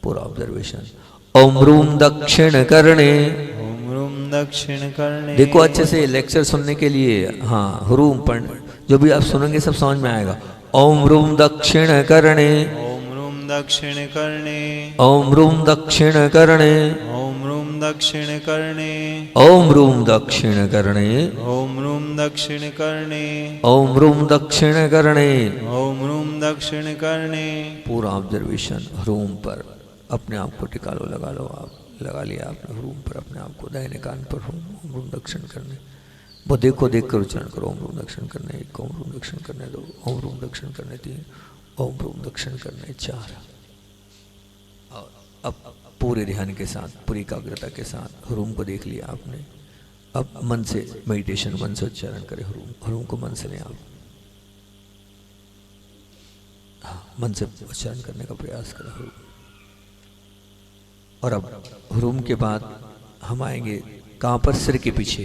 पूरा ऑब्जर्वेशन। ओम ह्रूम दक्षिण करणे, ओम ह्रूं दक्षिण कर्णे। देखो अच्छे से, लेक्चर सुनने के लिए। हाँ, ह्रूम पढ़, जो भी आप सुनेंगे सब समझ में आएगा। ओम ह्रूम दक्षिण करणे, ओम ह्रूं दक्षिण कर्णे, ओम ह्रूम दक्षिण करणे, ओम ह्रूं दक्षिण कर्णे, ओम ह्रूम दक्षिण करणे, ओम ह्रूं दक्षिण कर्णे, ओम ह्रूम दक्षिण करणे। ओम ह्रूं दक्षिण कर्णे। पूरा ऑब्जर्वेशन ह्रूम पर अपने आप को टिका लो, लगा लो। आप लगा लिया आपने ह्रूम पर अपने आप को। दाहिने कान पर ह्रूम, ओम ह्रूम दक्षिण करने। वो देखो, देख कर उच्चारण करो। ओम ह्रूम दक्षिण करने 1, ओम ह्रूम दक्षिण करने 2, ओम ह्रूम दक्षिण करने 3, ओम ह्रूम दक्षिण करने 4। और अब पूरे ध्यान के साथ, पूरी एकाग्रता के साथ ह्रूम को देख लिया आपने। अब मन से मेडिटेशन, मन से उच्चारण करें ह्रूम। ह्रूम को मन से लें आप। हाँ, मन से उच्चारण करने का प्रयास करें ह्रूम। और अब ह्रूम के बाद हम आएंगे कहाँ पर? सिर के पीछे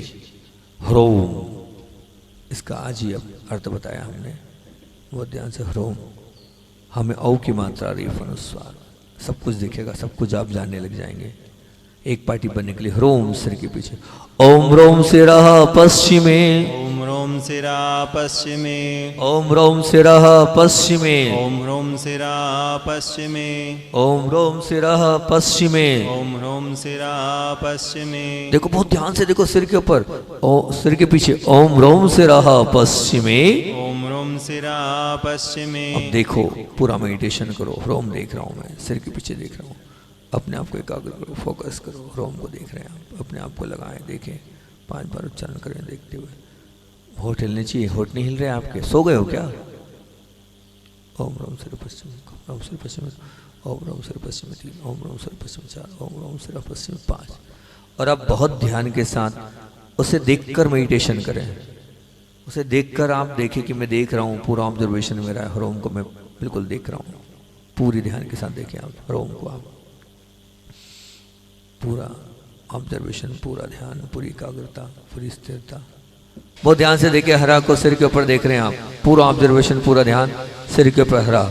ह्रोम, इसका आज ही अब अर्थ बताया हमने, बहुत ध्यान से। ह्रोम, हमें औ की मात्रा रेफनुस्वार, सब कुछ दिखेगा, सब कुछ आप जानने लग जाएंगे। एक पार्टी बनने के लिए ह्रोम सिर के पीछे, ओम रोम सिरः पश्चिमे, ओम रोम सिरा पश्चिमे, ओम रोम सिरः पश्चिमे, ओम रोम सिरा पश्चिमे, ओम रोम सिरः पश्चिमे। ओम रोम सिरा पश्चिमे। देखो बहुत ध्यान से देखो, सिर के ऊपर, ओ सिर के पीछे, ओम रोम सिरः पश्चिमे। ओम रोम सिरा पश्चिमे। अब देखो पूरा मेडिटेशन करो, रोम देख रहा हूं मैं, सिर के पीछे देख रहा हूं, अपने आप को एकाग्र करो, फोकस करो, रोम को देख रहे हैं आप, अपने आप को लगाएं, देखें, 5 बार उच्चारण करें देखते हुए। होठ हिलने चाहिए, होठ नहीं हिल रहे आपके, सो गए हो क्या? ओम रोम सिर पश्चिम, ओम सिर पश्चिम, ओम रोम सिर पश्चिम 3, ओम रोम सिर पश्चिम 4, ओम रोम सिर पश्चिम 5। और अब बहुत ध्यान के साथ उसे देखकर मेडिटेशन करें, उसे देखकर आप देखें कि मैं देख रहा हूँ, पूरा ऑब्जर्वेशन मेरा है, रोम को मैं बिल्कुल देख रहा हूँ। पूरी ध्यान के साथ देखें आप रोम को, आप पूरा ऑब्जर्वेशन, पूरा ध्यान, पूरी एकाग्रता, पूरी स्थिरता, बहुत ध्यान से देखिए। हरा को सिर के ऊपर देख रहे हैं आप, पूरा ऑब्जर्वेशन, पूरा ध्यान सिर के ऊपर हरा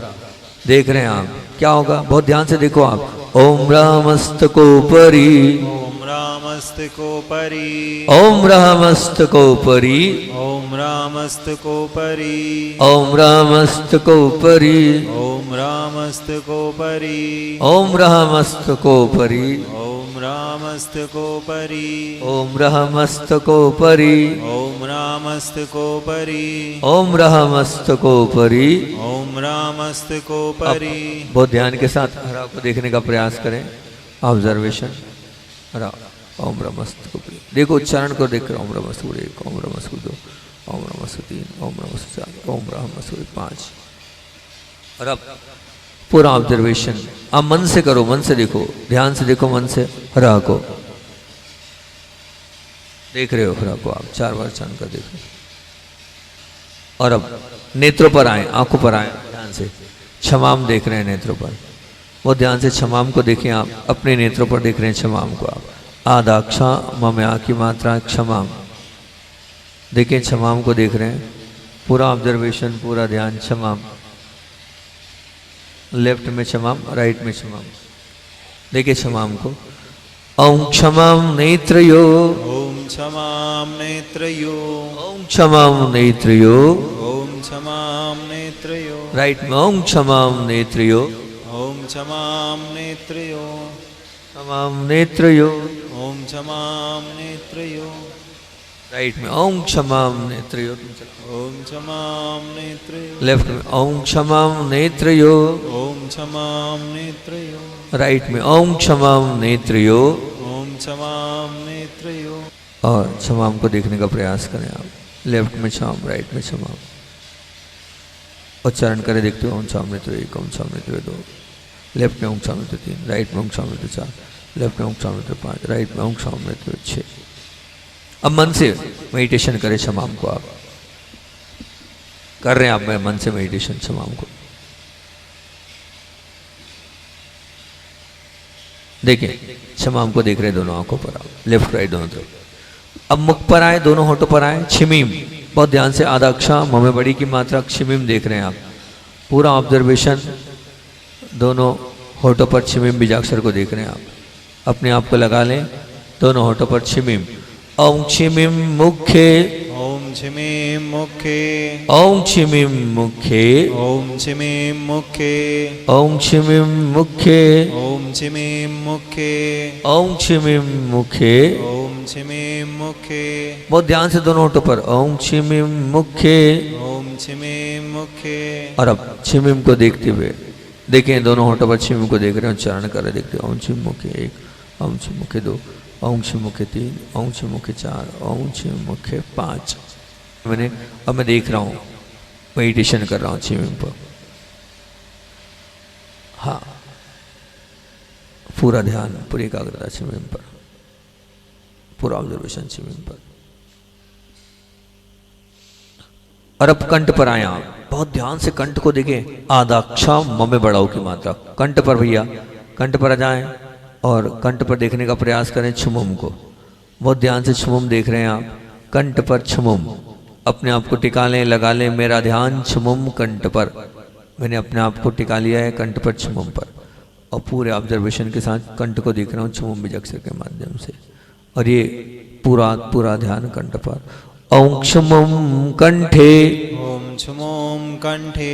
देख रहे हैं आप। क्या होगा? बहुत ध्यान से देखो आप। ओम रामस्तकोपरि, ओम रामस्तकोपरि, ओम रामस्तकोपरि, ओम रामस्तकोपरि, ओम रामस्तकोपरि, ओम रामस्तकोपरि, ओम रामस्तकोपरि, ओम रामस्तकोपरि, ओम रामस्तकोपरि, ओम रामस्तकोपरि, ओम रामस्तकोपरि। ओम रामस्तकोपरि। बहुत ध्यान के साथ हरा को देखने का प्रयास करें, ऑब्जर्वेशन हरा। ओम ब्रह्मस्तु, देखो उच्चारण को देख कर, ओम ब्रह्मस्तु 1, ओम ब्रह्मस्तु 2, ओम ब्रह्मस्तु 3, ओम ब्रह्मस्तु 4, ओम ब्रह्मस्तु 5। और अब पूरा ऑब्जर्वेशन आप मन से करो, मन से देखो, ध्यान से देखो, मन से हरा को देख रहे हो, हरा को आप 4 बार उच्चारण कर देखो। और अब नेत्रों पर आए, आंखों पर आए, ध्यान से क्षमाम देख रहे हैं नेत्रों पर, वो ध्यान से क्षमाम को देखें आप, अपने नेत्रों पर देख रहे हैं क्षमाम को आप। आदाक्षा मम्या की मात्रा क्षमाम, देखें क्षमाम को देख रहे हैं, पूरा ऑब्जर्वेशन, पूरा ध्यान क्षमाम, लेफ्ट में क्षमाम, राइट में क्षमाम, देखिए क्षमाम को। ओम क्षमाम नेत्रयो, ओम क्षमां नेत्रयो, ओम क्षमाम नेत्रयो, ओम क्षमां नेत्रयो, राइट में ओम क्षमाम नेत्रयो, ओम क्षमां नेत्रयो, क्षमाम नेत्रयो, ओम क्षमां नेत्रयो, राइट में ओम क्षमाम नेत्रयो, ओम क्षमां नेत्रयो, लेफ्ट में ओम क्षमाम नेत्रयो, ओम क्षमां नेत्रयो, राइट में ओम क्षमाम नेत्रयो। ओम क्षमां नेत्रयो। और क्षमाम को देखने का प्रयास करें आप, लेफ्ट में क्षमाम, राइट में क्षमाम, उच्चारण करें, देखते हो ओम क्षमाम नेत्र 1, ओम क्षमाम नेत्र 2, लेफ्ट में ओम क्षमाम नेत्र 3, राइट में ओम क्षमाम नेत्र 4, लेफ्ट में ओम क्षमाम नेत्र 5, राइट में ओम क्षमाम नेत्र 6। अब मन से मेडिटेशन करें क्षमाम को, आप कर रहे हैं, आप मैं मन से मेडिटेशन क्षमाम को देखें, क्षमाम को देख रहे हैं दोनों आंखों पर आप, लेफ्ट राइट दोनों तरफ। अब मुख पर आए, दोनों होठों पर आए, छिमीम, बहुत ध्यान से आदाक्षा ममे बड़ी की मात्रा छिमीम देख रहे हैं आप, पूरा ऑब्जर्वेशन, दोनों होठों पर छिमीम बीजाक्षर को देख रहे हैं आप, अपने आप को लगा लें, दोनों होठों पर छिमीम। ओम छिमीम मुखे, ओम छिमीं मुखे, ओम छिमीम मुखे, ओम छिमीं मुखे, ओम छिमीम मुखे, ओम छिमीं मुखे, ओम छिमीम मुखे। ओम छिमीं मुखे, बहुत ध्यान से दोनों होठों पर ओम छिमीम मुखे। ओम छिमीं मुखे, और अब छिमीम को देखते हुए देखें, दोनों होठों पर छिमीम को देख रहे हैं, उच्चारण कर रहे, देखते ओम छिम मुखे 1, ओम छिम मुखे 2, ओम छिम मुखे 3, ओम छिम मुखे 4, ओम छिम मुखे 5। अब मैं देख रहा हूँ, मेडिटेशन कर रहा हूँ छिमीम पर, हाँ, पूरा ध्यान, पूरी एकाग्रता छिमीम पर, पूरा ऑब्जर्वेशन छिमीम पर। और अब कंठ पर आए आप, बहुत ध्यान से कंठ को देखें, आदाक्षा ममे बड़ाओ की मात्रा कंठ पर, भैया कंठ पर आ जाएं और कंठ पर देखने का प्रयास करें छुमुम को, बहुत ध्यान से छुमुम देख रहे हैं आप, कंठ पर छुमुम, अपने आप को टिका लें, लगा लें मेरा ध्यान छमुम कंठ पर। मैंने अपने आप को टिका लिया है कंठ पर, छमुम पर, और पूरे ऑब्जर्वेशन के साथ कंठ को देख रहा हूँ छमुम बीजाक्षर के माध्यम से। और ये पूरा ध्यान कंठ पर। ओम क्षमम कंठे, ॐ छुमों कण्ठे,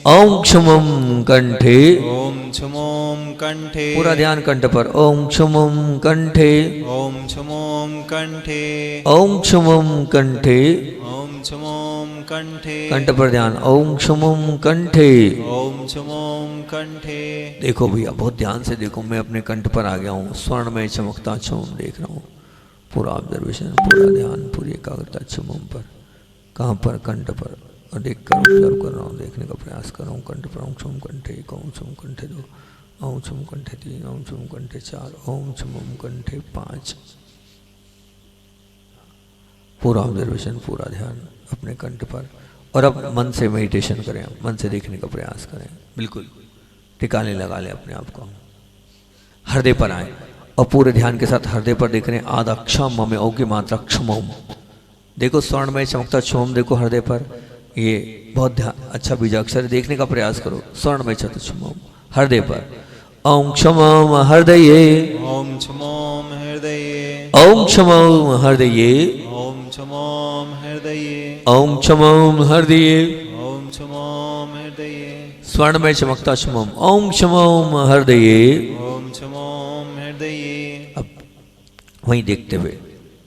ओम क्षमम कंठे, ॐ छुमों कण्ठे, पूरा ध्यान कंठ पर। ओम क्षमम कंठे, ॐ छुमों कण्ठे, ओम क्षमम कंठे, ॐ छुमों कण्ठे, कंठ पर ध्यान। ओम क्षमम कंठे। ॐ छुमों कण्ठे। देखो भैया बहुत ध्यान से देखो, मैं अपने कंठ पर आ गया हूँ, स्वर्ण में चमकता छुम देख रहा हूँ। पूरा ऑब्जर्वेशन, पूरा ध्यान, पूरी एकाग्रता छुम पर। कहाँ पर? कंठ पर। और देख कर ऑब्जर्व कर रहा हूँ, देखने का प्रयास कर रहा हूँ कंठ पर। ओम छुम कंठे एक, ओम छुम कंठे दो, ओम छुम कंठे तीन, ओम छुम कंठे चार, ओम छुम कंठे पाँच। पूरा ऑब्जर्वेशन, पूरा ध्यान अपने कंठ पर। और अब मन से मेडिटेशन करें, मन से देखने का प्रयास करें, बिल्कुल टिकाने लगा लें अपने आप को। हृदय पर आए और पूरे ध्यान के साथ हृदय पर देख रहे हैं आधा क्षम में ओ की मात्रा क्षमोम। देखो स्वर्ण में चमकता क्षम देखो हृदय पर, ये बहुत अच्छा बीजाक्षर, देखने का प्रयास करो। स्वर्ण में चमकता क्षमोम हृदय पर। ओम क्षमोम हृदये, ॐ छुमों हृदये, ओम क्षमोम हृदये, ॐ छुमों हृदये, ओम क्षमोम हृदये। ॐ छुमों हृदये, स्वर्ण में चमकता क्षमोम, ओम क्षमोम हृदये। ॐ छुमों हृदये। अब वहीं देखते हुए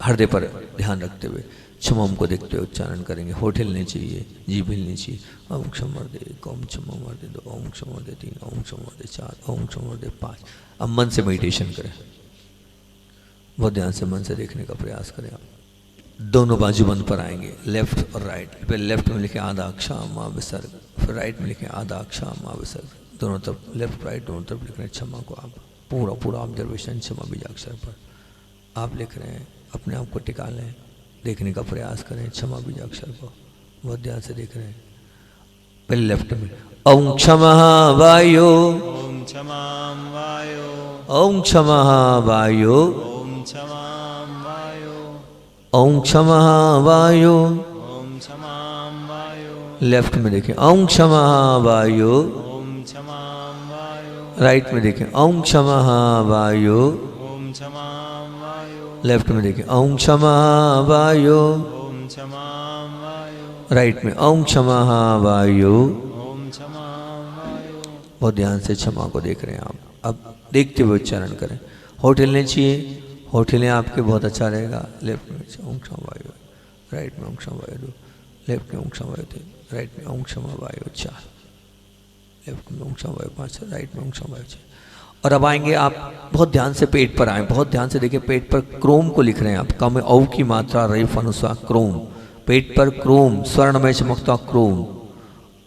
हृदय पर ध्यान रखते हुए क्षमम को देखते हुए उच्चारण करेंगे। होठ हिलने चाहिए, जीभ हिलनी चाहिए। ओम क्षम हृदय एक, ओम क्षम हृदय दो, ओम क्षम हृदय तीन, ओम क्षम हृदय चार, ओम क्षम हृदय पाँच। अब मन से मेडिटेशन करें, बहुत ध्यान से मन से देखने का प्रयास करें। आप दोनों बाजू बंद पर आएंगे, लेफ्ट और राइट। फिर लेफ्ट में लिखे आधा क्षमा विसर्ग, फिर राइट में लिखे आधा क्षमा विसर्ग। दोनों तरफ लेफ्ट राइट दोनों तरफ लिख रहे हैं क्षमा को। आप पूरा ऑब्जर्वेशन क्षमा बीजाक्षर पर आप लिख रहे हैं। अपने आप को टिका लें, देखने का प्रयास करें क्षमा बीजाक्षर को, बहुत ध्यान से देख रहे हैं। पहले लेफ्ट में ओम क्षमा वायो, ॐ क्षमां वायो, ओम क्षमा वायो, ॐ क्षमां वायो, ओम क्षमा वायो। ॐ क्षमां वायो, लेफ्ट में देखें ओम क्षमा वायो, ॐ क्षमां वायो, राइट में देखें ओम क्षमा वायो, ॐ क्षमां वायो, लेफ्ट में देखें ओम क्षमा वायो, ॐ क्षमां वायो, राइट में ओम क्षमा वायो। ॐ क्षमां वायो। बहुत ध्यान से क्षमा को देख रहे हैं आप। अब देखते हुए उच्चारण करें। होठ हिलने चाहिए, होठ हिलें आपके, बहुत अच्छा रहेगा। लेफ्ट में ओम क्षमा वायो, राइट में ओम क्षमा वायो दो, लेफ्ट में ओम क्षमा वायो तीन, राइट में ओम क्षमा वायो चार, लेफ्ट में ओम क्षमा वायो पाँच, राइट में ओम क्षमा वायो छः। और अब आएंगे आप, बहुत ध्यान से पेट पर आए, बहुत ध्यान से देखिए पेट पर क्रोम को लिख रहे हैं आप। कम में औ की मात्रा रेफ अनुस्वार क्रोम, पेट पर क्रोम, स्वर्ण में चमकता क्रोम।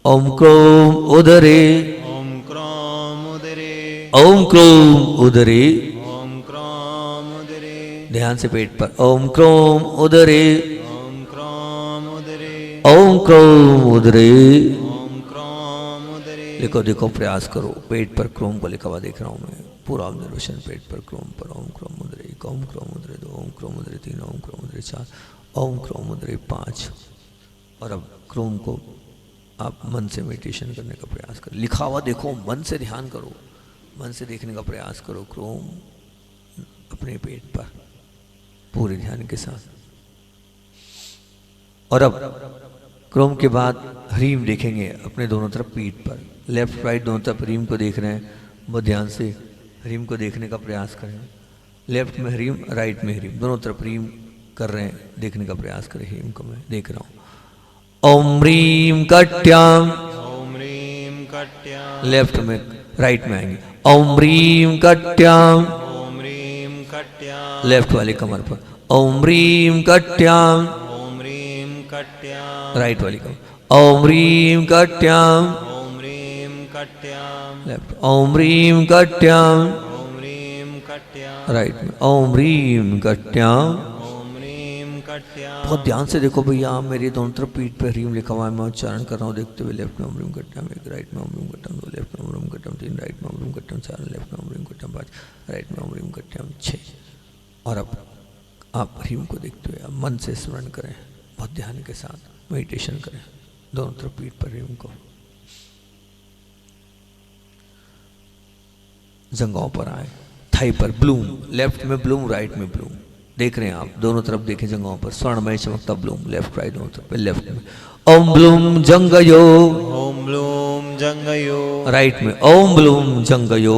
ओम क्रोम उदरे, ॐ क्रोम उदरे, ओम क्रोम उदरे। ॐ क्रोम उदरे, ध्यान से पेट पर ओम क्रोम उदरे, ॐ क्रोम उदरे, ओम क्रोम उदरे। ॐ क्रोम उदरे। देखो देखो प्रयास करो, पेट पर क्रोम को लिखा हुआ देख रहा हूँ मैं। पूरा ऑब्जर्वेशन पेट पर क्रोम पर। ओम क्रोम उदरे एक, ओम क्रोम उदरे दो, ओम क्रोम उदरे तीन, ओम क्रोम उदरे चार, ओम क्रोम उदरे पाँच। और अब क्रोम को आप मन से मेडिटेशन करने का प्रयास करो। लिखा हुआ देखो, मन से ध्यान करो, मन से देखने का प्रयास करो। क्रोम अपने पेट पर पूरे ध्यान के साथ। और अब क्रोम के बाद ह्रीम देखेंगे अपने दोनों तरफ पीठ पर। लेफ्ट राइट दोनों तरफ ह्रीम को देख रहे हैं, बहुत ध्यान से ह्रीम को देखने का प्रयास करें। लेफ्ट में ह्रीम, राइट में ह्रीम, दोनों तरफ ह्रीम कर रहे हैं, देखने का प्रयास करें। ह्रीम को मैं देख रहा हूँ। ओम ह्रीम कट्याम, ॐ ह्रीं कट्यां, लेफ्ट में राइट में आएंगे। ओम ह्रीम कट्याम, ॐ ह्रीं कट्यां, लेफ्ट वाली कमर पर। ओम ह्रीम कट्याम, ॐ ह्रीं कट्यां, राइट वाली कमर। ओम ह्रीम कट्याम, ॐ ह्रीं कट्यां, लेफ्ट। ओम ह्रीम कट्याम, ॐ ह्रीं कट्यां, राइट में। ओम ह्रीम कट्याम। ॐ ह्रीं कट्यां। बहुत ध्यान से देखो भैया, मेरे दोनों तरफ पीठ पे ह्रीम लिखा हुआ है, मैं उच्चारण कर रहा हूँ देखते हुए। लेफ्ट में ओम ह्रीम कट्याम एक, राइट में ओम ह्रीम कट्याम दो, लेफ्ट में ओम ह्रीम कट्याम तीन, राइट में ओम ह्रीम कट्याम चार, लेफ्ट में ओम ह्रीम कट्याम पाँच, राइट में ओम ह्रीम कट्याम छः। और अब आप ह्रीम को देखते हुए आप मन से स्मरण करें, बहुत ध्यान के साथ मेडिटेशन करें। दोनों तरफ पीठ पर रेम को, जंघों पर आए, थाई पर ब्लूम, लेफ्ट में ब्लूम, राइट में ब्लूम। देख रहे हैं आप, दोनों तरफ देखें जंघों पर, स्वर्णमय चमकता ब्लूम, लेफ्ट राइट दोनों तरफ। लेफ्ट में ओम ब्लूम जंगयो, ओम ब्लूम जंगयो, राइट में ओम ब्लूम जंगयो,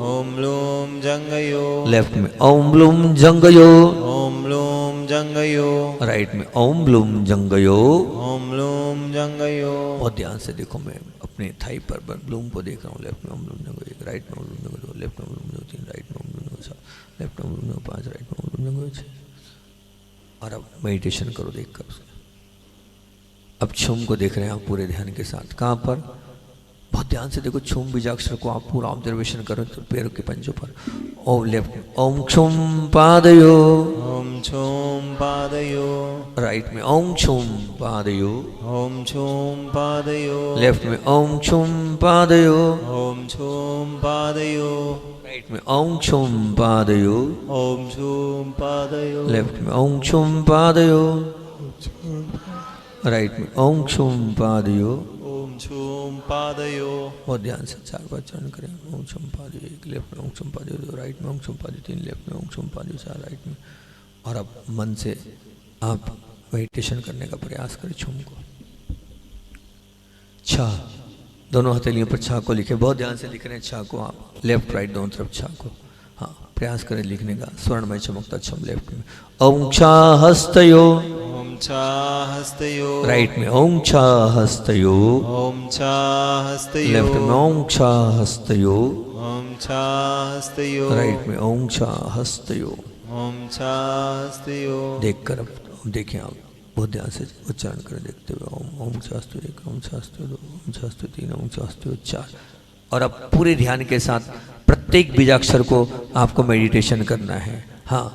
ओम ब्लूम जंगयो, लेफ्ट में ओम ब्लूम जंगयो, ओम ब्लूम जंगयो, राइट में ओम ब्लूम जंगयो। ओम ब्लूम जंगयो। बहुत ध्यान से देखो, मैं अपने थाई पर ब्लूम को देख रहा हूँ। लेफ्ट में ओम ब्लूम जंगयो एक, राइट में ओम ब्लूम जंगयो दो, लेफ्ट में ओम ब्लूम जंगयो तीन, राइट में ओम ब्लूम जंगयो चार, लेफ्ट में ओम ब्लूम जंगयो पाँच, राइट में ओम ब्लूम जंगयो छः। और अब मेडिटेशन करो देख कर उसे। अब छुम को देख रहे हैं आप पूरे ध्यान के साथ। कहाँ पर? बहुत ध्यान से देखो, छुम बीजाक्षर को आप पूरा ऑब्जर्वेशन करो तो पैरों के पंजों पर। ओम लेफ्ट ओम छुम पादयो, ओम छूम पादयो, राइट में ओम छुम पादयो, ओम छूम पादयो, लेफ्ट में ओम छुम पादयो, ओम छूम पादयो, राइट में ओम छुम पादयो, ओम छूम पादयो, लेफ्ट में ओम छुम पादयो, राइट में ओम छुम पादयो। ओम छूम पादयो। बहुत ध्यान से चार बार चरण करें। ओम छुम पादयो एक, लेफ्ट में ओम छुम पादयो दो, राइट में ओम छुम पादयो तीन, लेफ्ट में ओम छुम पादयो चार, राइट में। और अब मन से आप मेडिटेशन करने का प्रयास करें छुम को। छा, दोनों हथेलियों पर छा को लिखे। बहुत ध्यान से लिख रहे हैं छा को आप, लेफ्ट राइट दोनों तरफ छा को। हाँ, प्रयास करें लिखने का। स्वर्णमय चमकता छम लेफ्ट में। ओम छा हस्तयो, ओम छा हस्तयो, राइट में ओम छा हस्तयो, ओम छा हस्तयो, लेफ्ट में ओम छा हस्तयो, ओम छा हस्तयो, राइट में ओम छा हस्तयो। ओम छा हस्तयो। देख कर अब देखें आप, बहुत ध्यान से उच्चारण करें देखते हुए। ओम ओम शास्त्र एक, ओम शास्त्र दो, ओम शास्त्र तीन, ओम शास्त्र चार। और अब पूरे ध्यान के साथ प्रत्येक बीजाक्षर को आपको मेडिटेशन करना है। हाँ,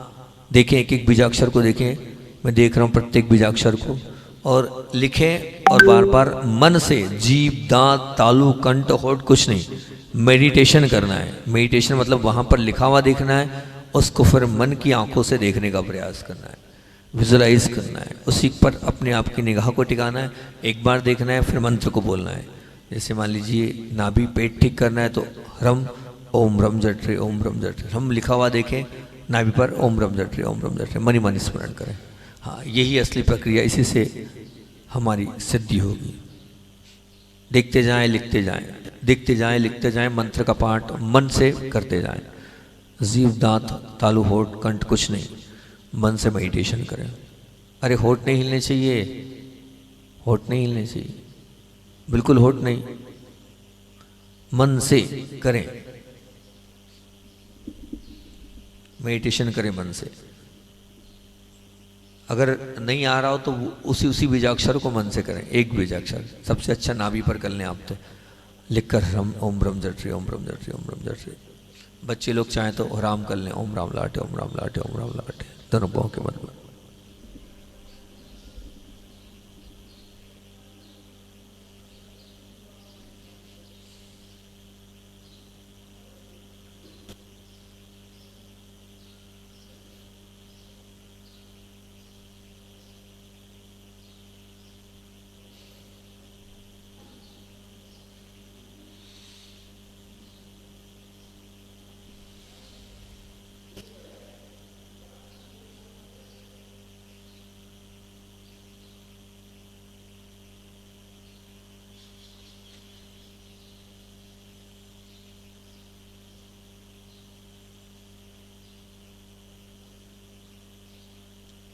देखें एक एक बीजाक्षर को देखें। मैं देख रहा हूँ प्रत्येक बीजाक्षर को, और लिखें और बार बार मन से, जीभ दांत तालु कंठ होठ कुछ नहीं, मेडिटेशन करना है। मेडिटेशन मतलब वहाँ पर लिखा हुआ देखना है, उसको फिर मन की आंखों से देखने का प्रयास करना है, विजुलाइज करना है, उसी पर अपने आप की निगाह को टिकाना है। एक बार देखना है, फिर मंत्र को बोलना है। जैसे मान लीजिए नाभि पेट ठीक करना है तो ह्रम ओम ह्रम जठ रे, ओम ह्रम जठ रे, हम लिखा हुआ देखें नाभि पर, ओम ह्रम जठ रे, ओम ह्रम जठ रे, मनी मनी स्मरण करें। हाँ, यही असली प्रक्रिया, इसी से हमारी सिद्धि होगी। देखते जाएं लिखते जाएं, देखते जाएं लिखते जाएं, मंत्र का पाठ मन से करते जाएं। जीव दांत तालु होठ कंठ कुछ नहीं, मन से मेडिटेशन करें। अरे होठ नहीं हिलने चाहिए, होठ नहीं हिलने चाहिए, बिल्कुल होठ नहीं, मन से करें, मेडिटेशन करें मन से। अगर नहीं आ रहा हो तो उसी बीजाक्षर को मन से करें, एक बीजाक्षर सबसे अच्छा नाभि पर कर लें आप तो, लिखकर हम ओम ब्रह्म जठ रे, ओम ब्रह्म जठ रे, ओम ब्रह्म जठ रे। बच्चे लोग चाहें तो राम कर लें, ओम राम लाटे, ओम राम लाटे, ओम राम लाटे, दोनों पाँव के मध्य में।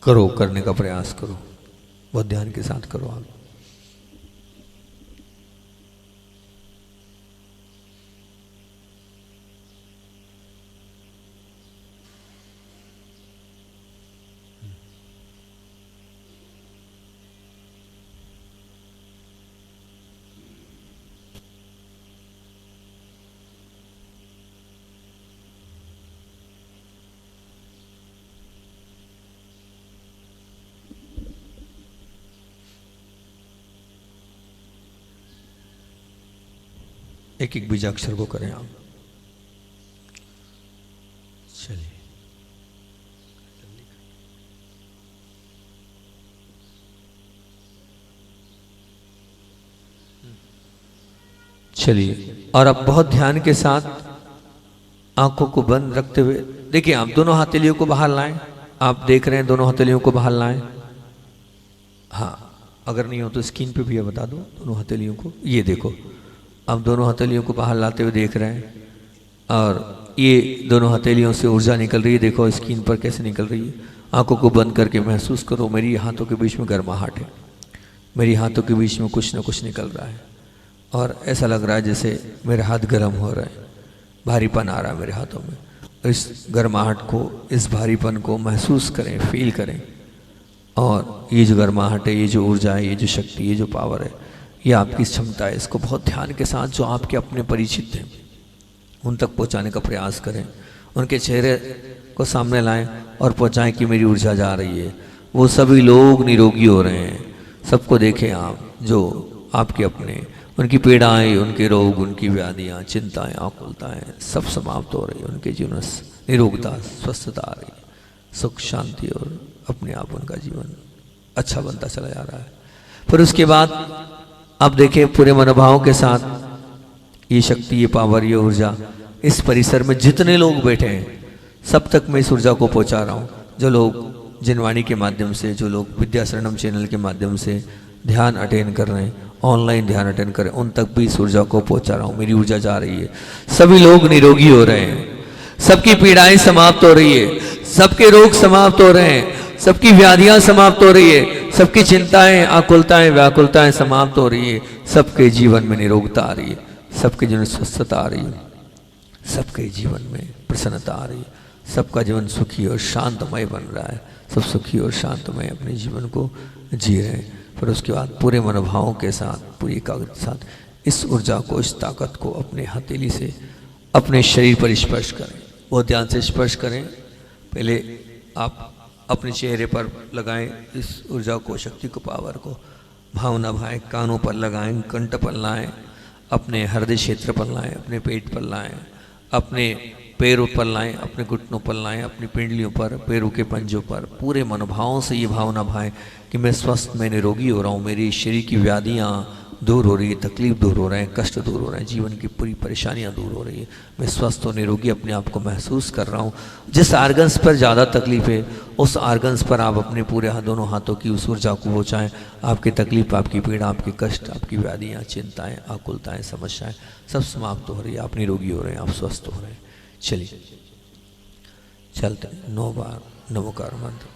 करो, करने का प्रयास करो, बहुत ध्यान के साथ करो आप। एक एक बीजाक्षर को करें आप। चलिए, चलिए, और अब बहुत ध्यान के साथ आंखों को बंद रखते हुए देखिए, आप दोनों हथेलियों को बाहर लाएं। आप देख रहे हैं दोनों हथेलियों को बाहर लाएं। हाँ, अगर नहीं हो तो स्क्रीन पे भी ये बता दो दोनों हथेलियों को। ये देखो, आप दोनों हथेलियों को बाहर लाते हुए देख रहे हैं, और ये दोनों हथेलियों से ऊर्जा निकल रही है। देखो स्क्रीन पर कैसे निकल रही है। आंखों को बंद करके महसूस करो, मेरी हाथों के बीच में गर्माहट है, मेरी हाथों के बीच में कुछ ना कुछ निकल रहा है, और ऐसा लग रहा है जैसे मेरे हाथ गर्म हो रहे हैं, भारीपन आ रहा है मेरे हाथों में। इस गर्माहट को, इस भारीपन को महसूस करें, फील करें। और ये जो गर्माहट है, ये जो ऊर्जा है, ये जो शक्ति, ये जो पावर है, ये आपकी क्षमता है। इसको बहुत ध्यान के साथ जो आपके अपने परिचित हैं उन तक पहुंचाने का प्रयास करें। उनके चेहरे को सामने लाएं और पहुंचाएं कि मेरी ऊर्जा जा रही है। वो सभी लोग निरोगी हो रहे हैं। सबको देखें आप, जो आपके अपने, उनकी पीड़ाएं, उनके रोग, उनकी व्याधियाँ, चिंताएं, आकुलताएं सब समाप्त हो रही है। उनके जीवन निरोगता, स्वस्थता आ रही है, सुख शांति, और अपने आप उनका जीवन अच्छा बनता चला जा रहा है। फिर उसके बाद आप देखें पूरे मनोभाव के साथ ये शक्ति, ये पावर, ये ऊर्जा इस परिसर में जितने लोग बैठे हैं सब तक मैं इस ऊर्जा को पहुंचा रहा हूँ। जो लोग जिनवाणी के माध्यम से, जो लोग विद्याशरणम चैनल के माध्यम से ध्यान अटेंड कर रहे हैं, ऑनलाइन ध्यान अटेंड कर रहे हैं, उन तक भी इस ऊर्जा को पहुंचा रहा हूँ। मेरी ऊर्जा जा रही है, सभी लोग निरोगी हो रहे हैं, सबकी पीड़ाएं समाप्त हो रही है, सबके रोग समाप्त हो रहे हैं, सबकी व्याधियां समाप्त हो रही है, सबकी चिंताएं, आकुलताएं, व्याकुलताएं समाप्त हो रही है, सबके जीवन में निरोगता आ रही है, सबके जीवन में स्वस्थता आ रही है, सबके जीवन में प्रसन्नता आ रही है, सबका जीवन सुखी और शांतमय बन रहा है, सब सुखी और शांतमय अपने जीवन को जी रहे हैं। फिर उसके बाद पूरे मनोभावों के साथ, पूरी एकाग्रता के साथ इस ऊर्जा को, इस ताकत को अपने हथेली से अपने शरीर पर स्पर्श करें। बहुत ध्यान से स्पर्श करें। पहले आप अपने चेहरे पर लगाएं इस ऊर्जा को, शक्ति को, पावर को। भावना भाएं, कानों पर लगाएं, कंठ पर लाएं, अपने हृदय क्षेत्र पर लाएं, अपने पेट पर लाएं, अपने पैरों पर लाएं, अपने घुटनों पर लाएं, अपनी पिंडलियों पर, पैरों के पंजों पर। पूरे मनोभावों से ये भावना भाएं कि मैं स्वस्थ, मैं निरोगी हो रहा हूँ, मेरी शरीर की व्याधियाँ दूर हो रही है, तकलीफ दूर हो रहे हैं, कष्ट दूर हो रहे हैं, जीवन की पूरी परेशानियाँ दूर हो रही है, मैं स्वस्थ और निरोगी अपने आप को महसूस कर रहा हूँ। जिस आर्गन्स पर ज़्यादा तकलीफ है उस आर्गन्स पर आप अपने पूरे दोनों हाथों की उस ऊर्जा को पहुँचाएँ। आपकी तकलीफ, आपकी पीड़ा, आपके कष्ट, आपकी व्याधियाँ, चिंताएँ, आकुलताएँ, समस्याएँ सब समाप्त हो रही है, आप निरोगी हो रहे हैं, आप स्वस्थ हो रहे हैं। चलिए चलते 9 बार नमोकार मंत्र।